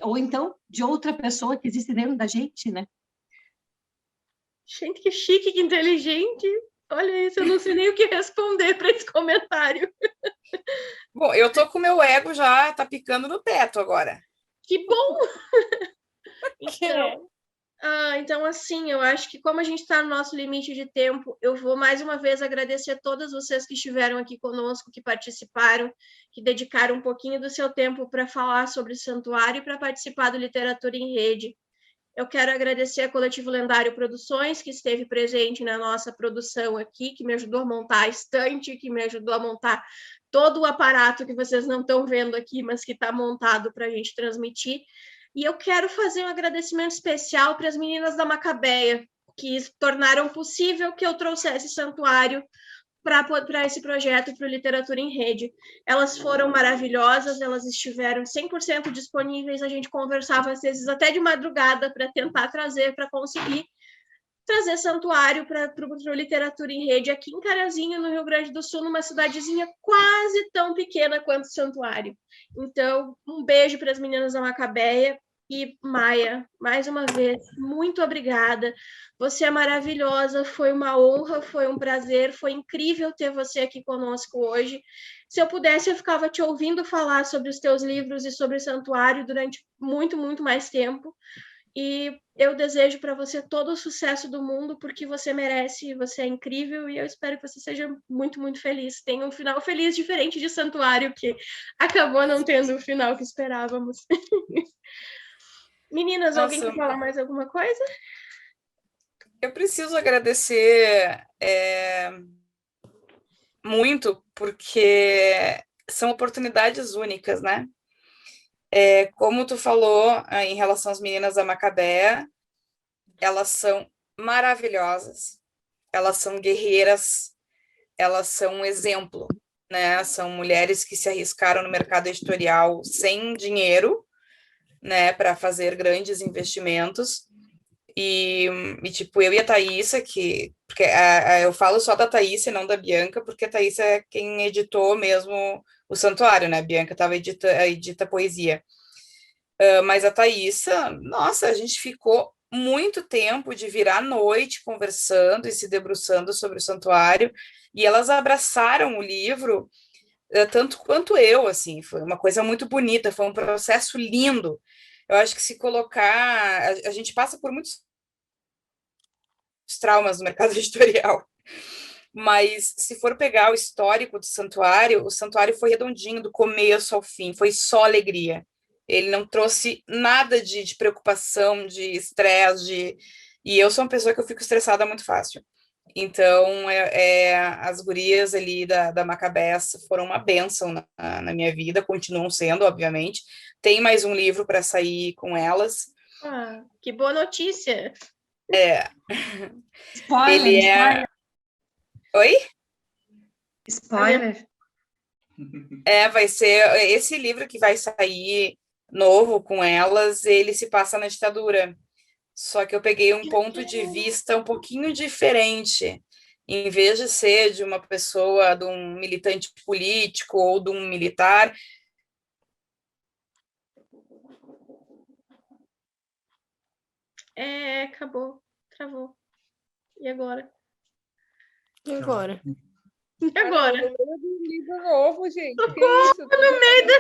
ou então de outra pessoa que existe dentro da gente, né? Gente, que chique, que inteligente. Olha isso, eu não sei nem o que responder para esse comentário. Bom, eu tô com o meu ego já, tá picando no teto agora. Que bom! Então, assim, eu acho que como a gente está no nosso limite de tempo, eu vou mais uma vez agradecer a todas vocês que estiveram aqui conosco, que participaram, que dedicaram um pouquinho do seu tempo para falar sobre o santuário e para participar do Literatura em Rede. Eu quero agradecer a Coletivo Lendário Produções, que esteve presente na nossa produção aqui, que me ajudou a montar a estante, que me ajudou a montar todo o aparato que vocês não estão vendo aqui, mas que está montado para a gente transmitir. E eu quero fazer um agradecimento especial para as meninas da Macabeia, que tornaram possível que eu trouxesse santuário para esse projeto, para o Literatura em Rede. Elas foram maravilhosas, elas estiveram 100% disponíveis, a gente conversava às vezes até de madrugada para tentar trazer, para conseguir trazer santuário para o Literatura em Rede aqui em Carazinho, no Rio Grande do Sul, numa cidadezinha quase tão pequena quanto o santuário. Então, um beijo para as meninas da Macabeia. E, Maia, mais uma vez, muito obrigada. Você é maravilhosa, foi uma honra, foi um prazer, foi incrível ter você aqui conosco hoje. Se eu pudesse, eu ficava te ouvindo falar sobre os teus livros e sobre o santuário durante muito, muito mais tempo. E eu desejo para você todo o sucesso do mundo, porque você merece, você é incrível, e eu espero que você seja muito, muito feliz. Tenha um final feliz, diferente de Santuário, que acabou não tendo o final que esperávamos. Meninas, Nossa, alguém quer falar mais alguma coisa? eu preciso agradecer muito, porque são oportunidades únicas, né? Como tu falou em relação às meninas da Macabeia, elas são maravilhosas, elas são guerreiras, elas são um exemplo, né? São mulheres que se arriscaram no mercado editorial sem dinheiro, né, para fazer grandes investimentos. E tipo, eu e a Thaísa, porque eu falo só da Thaísa e não da Bianca, porque a Thaísa é quem editou mesmo o Santuário, né? A Bianca edita poesia. Mas a Thaísa, nossa, a gente ficou muito tempo de virar à noite conversando e se debruçando sobre o Santuário, e elas abraçaram o livro tanto quanto eu, assim, foi uma coisa muito bonita, foi um processo lindo. Eu acho que se colocar, a gente passa por muitos traumas no mercado editorial, mas se for pegar o histórico do Santuário, o Santuário foi redondinho do começo ao fim, foi só alegria. Ele não trouxe nada de preocupação, de estresse, e eu sou uma pessoa que eu fico estressada muito fácil. Então, as gurias ali da Macabeia foram uma bênção na minha vida, continuam sendo, obviamente. Tem mais um livro para sair com elas. Ah, que boa notícia! Spoiler, Ele spoiler. Oi? Spoiler. Vai ser esse livro que vai sair novo com elas, ele se passa na ditadura. Só que eu peguei um ponto de vista um pouquinho diferente. Em vez de ser de uma pessoa, de um militante político ou de um militar. Acabou, travou. E agora? E agora? E agora? No meio do livro novo, gente. Que Socorro, isso? no meio da...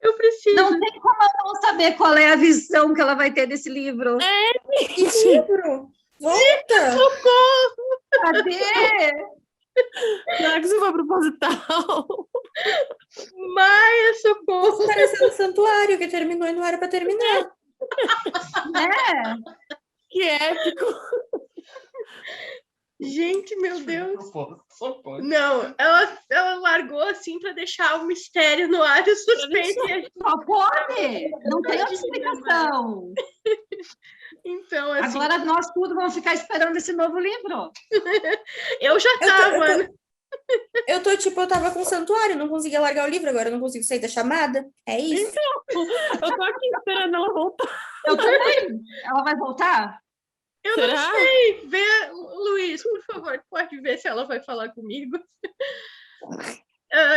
Eu preciso. Não tem como ela não saber qual é a visão que ela vai ter desse livro. Que livro? Volta! Socorro! Cadê? Será que isso foi proposital? Maia, socorro! Parecendo Santuário, que terminou e não era para terminar. Que épico! Gente, meu Deus. Não, ela largou assim para deixar o mistério no ar e o suspense. Só pode? Não tem outra explicação. Então, assim... Agora nós tudo vamos ficar esperando esse novo livro. Eu já tava. Eu tava com Santuário, não conseguia largar o livro, agora eu não consigo sair da chamada. É isso. Eu tô aqui esperando ela voltar. Eu também. Ela vai voltar? Eu Será? não sei. Luiz, por favor, pode ver se ela vai falar comigo.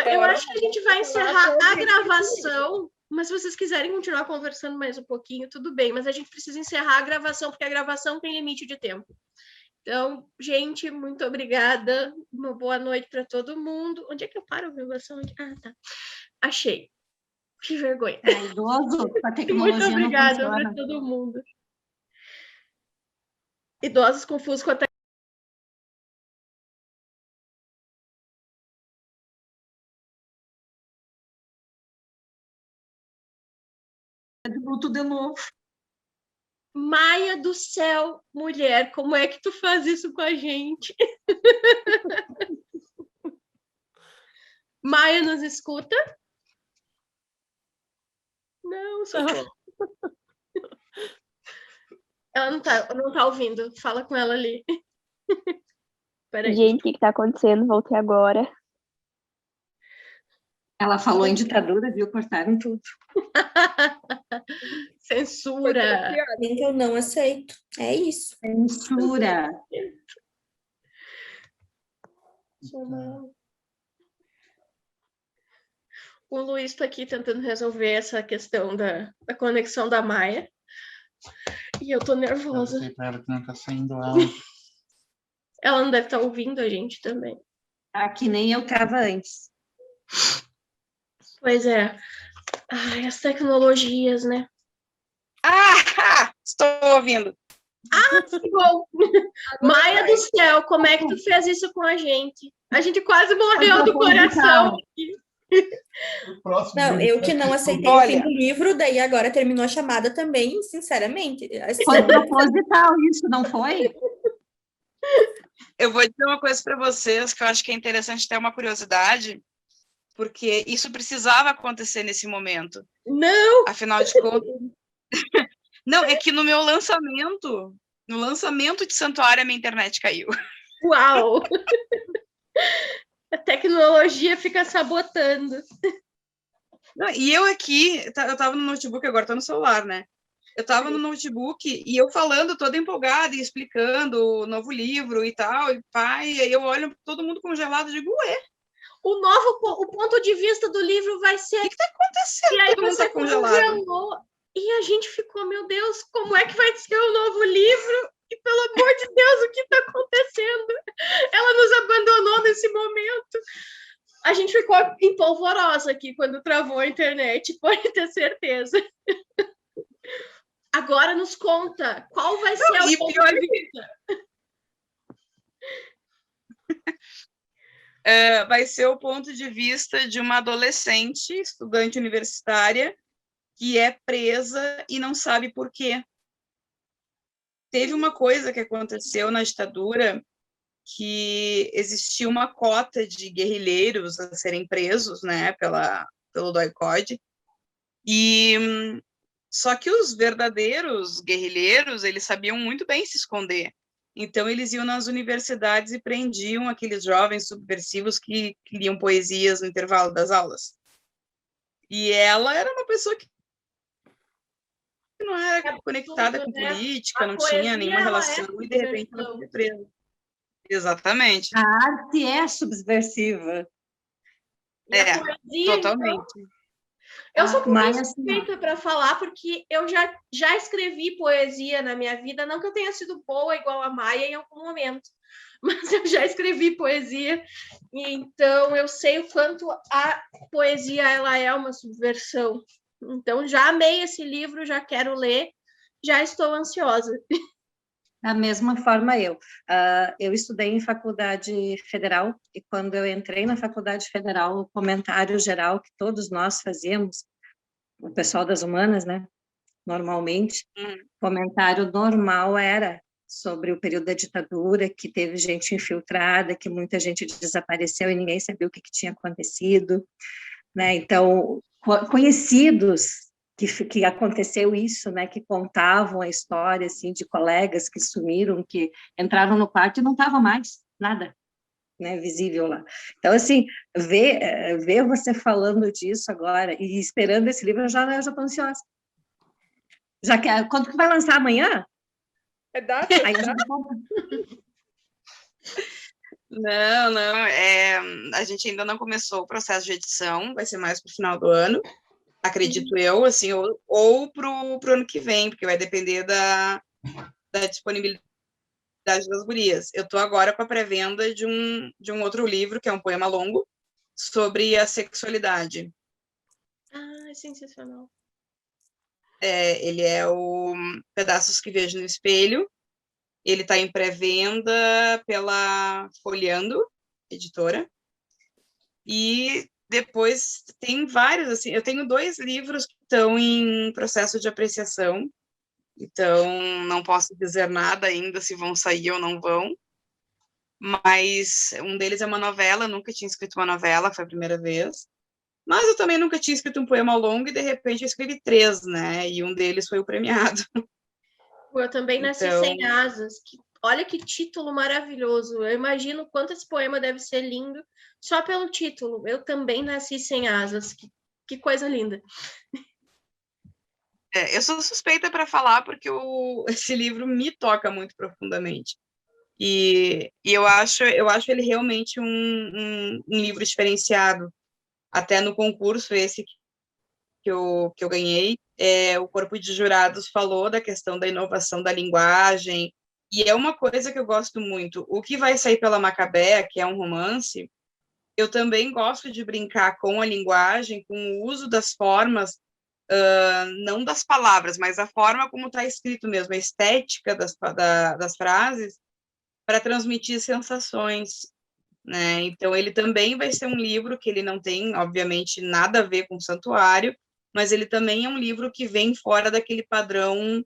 Eu acho que a gente vai encerrar a gravação, mas se vocês quiserem continuar conversando mais um pouquinho, tudo bem, mas a gente precisa encerrar a gravação, porque a gravação tem limite de tempo. Então, gente, muito obrigada. Uma boa noite para todo mundo. Onde é que eu paro a gravação? Ah, tá. Achei. Que vergonha. É idoso, com a tecnologia Muito obrigada não para funciona. todo mundo. Idosos confusos com a De luto de novo. Maia do céu, mulher, como é que tu faz isso com a gente? Maia nos escuta? Não, socorro. Ela não tá ouvindo. Fala com ela ali. Peraí. Gente, o que tá acontecendo? Voltei agora. Ela falou em ditadura, viu? Cortaram tudo. Censura. Nem que eu não aceito. É isso. Censura. O Luiz está aqui tentando resolver essa questão da conexão da Maia. E eu tô nervosa. Eu sei pra ela que não tá saindo áudio. Ela não deve estar ouvindo a gente também. Ah, que nem eu estava antes. Pois é. Ai, as tecnologias, né? Estou ouvindo. Que bom! Maia do céu, como é que tu fez isso com a gente? A gente quase morreu do coração. Não, eu que não aceitei o fim do livro, daí agora terminou a chamada também, sinceramente. Foi proposital isso, não foi? Eu vou dizer uma coisa para vocês que eu acho que é interessante ter uma curiosidade, porque isso precisava acontecer nesse momento. Não! Afinal de contas... Não, é que no meu lançamento, no lançamento de Santuário, a minha internet caiu. Uau! A tecnologia fica sabotando. Não, e eu aqui, eu estava no notebook, agora estou no celular, né? Eu estava no notebook e eu falando toda empolgada e explicando o novo livro e tal, e pai, e aí eu olho todo mundo congelado e digo, ué, O ponto de vista do livro vai ser... o que está acontecendo? E aí Todo mundo você está congelado. congelou. E a gente ficou, meu Deus, como é que vai ser o novo livro? E pelo amor de Deus, o que está acontecendo? Ela nos abandonou nesse momento. A gente ficou empolvorosa aqui quando travou a internet, pode ter certeza. Agora nos conta, qual vai ser o ponto de vista? Vai ser o ponto de vista de uma adolescente, estudante universitária, que é presa e não sabe por quê. Teve uma coisa que aconteceu na ditadura, que existia uma cota de guerrilheiros a serem presos, né, pelo DOI-CODE, e só que os verdadeiros guerrilheiros, eles sabiam muito bem se esconder. Então, eles iam nas universidades e prendiam aqueles jovens subversivos que liam poesias no intervalo das aulas. E ela era uma pessoa que não era conectada com política, não tinha nenhuma relação, e de repente ela foi presa. Exatamente. A arte é subversiva. Totalmente. Eu sou muito suspeita para falar, porque eu já escrevi poesia na minha vida, não que eu tenha sido boa igual a Maia em algum momento, mas eu já escrevi poesia, então eu sei o quanto a poesia ela é uma subversão. Então, já amei esse livro, já quero ler, já estou ansiosa. Da mesma forma eu estudei em faculdade federal, e quando eu entrei na faculdade federal, o comentário geral que todos nós fazíamos, o pessoal das humanas, né, normalmente, comentário normal era sobre o período da ditadura, que teve gente infiltrada, que muita gente desapareceu e ninguém sabia o que tinha acontecido, né, então, conhecidos que aconteceu isso, né, que contavam a história, assim, de colegas que sumiram, que entraram no quarto e não estava mais nada, né, visível lá. Então, assim, ver você falando disso agora e esperando esse livro, eu já estou ansiosa. Quando que vai lançar amanhã? É data? Aí Não, a gente ainda não começou o processo de edição, vai ser mais para o final do ano, acredito eu, assim, ou para o ano que vem, porque vai depender da disponibilidade das gurias. Eu estou agora com a pré-venda de um outro livro, que é um poema longo, sobre a sexualidade. Ah, sensacional. Ele é o Pedaços que Vejo no Espelho. Ele está em pré-venda pela Folheando, editora. E depois tem vários, assim, eu tenho 2 livros que estão em processo de apreciação, então não posso dizer nada ainda se vão sair ou não vão, mas um deles é uma novela, eu nunca tinha escrito uma novela, foi a primeira vez, mas eu também nunca tinha escrito um poema longo e de repente eu escrevi 3, né, e um deles foi o premiado. Eu também nasci Então, sem asas. Olha que título maravilhoso. Eu imagino quanto esse poema deve ser lindo só pelo título. Eu também nasci sem asas. Que coisa linda. eu sou suspeita para falar porque esse livro me toca muito profundamente. E eu acho ele realmente um livro diferenciado. Até no concurso esse que eu ganhei, o corpo de jurados falou da questão da inovação da linguagem, e é uma coisa que eu gosto muito. O que vai sair pela Macabea, que é um romance, eu também gosto de brincar com a linguagem, com o uso das formas, não das palavras, mas a forma como está escrito mesmo, a estética das frases, para transmitir sensações, né? Então, ele também vai ser um livro que ele não tem, obviamente, nada a ver com o Santuário, mas ele também é um livro que vem fora daquele padrão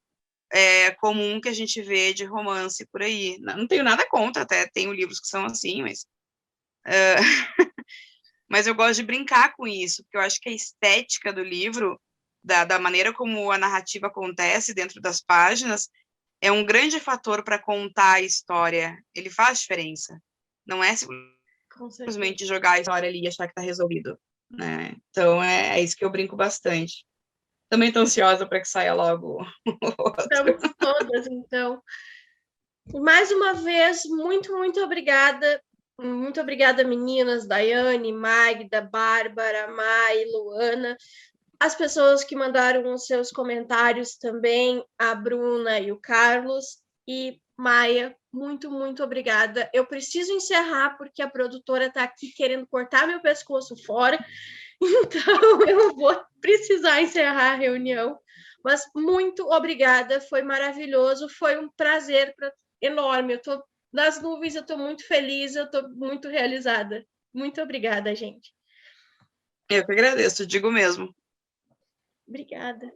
comum que a gente vê de romance por aí. Não tenho nada contra, até tenho livros que são assim, mas eu gosto de brincar com isso, porque eu acho que a estética do livro, da maneira como a narrativa acontece dentro das páginas, é um grande fator para contar a história. Ele faz diferença. Não é simplesmente jogar a história ali e achar que está resolvido, né? Então, é isso que eu brinco bastante. Também estou ansiosa para que saia logo o outro. Estamos todas, então. Mais uma vez, muito obrigada. Muito obrigada, meninas, Daiane, Magda, Bárbara, Mai, Luana, as pessoas que mandaram os seus comentários também, a Bruna e o Carlos, e Maia, muito obrigada. Eu preciso encerrar porque a produtora está aqui querendo cortar meu pescoço fora, então eu vou precisar encerrar a reunião. Mas muito obrigada, foi maravilhoso, foi um prazer enorme. Eu estou nas nuvens, eu estou muito feliz, eu estou muito realizada. Muito obrigada, gente. Eu que agradeço, digo mesmo. Obrigada.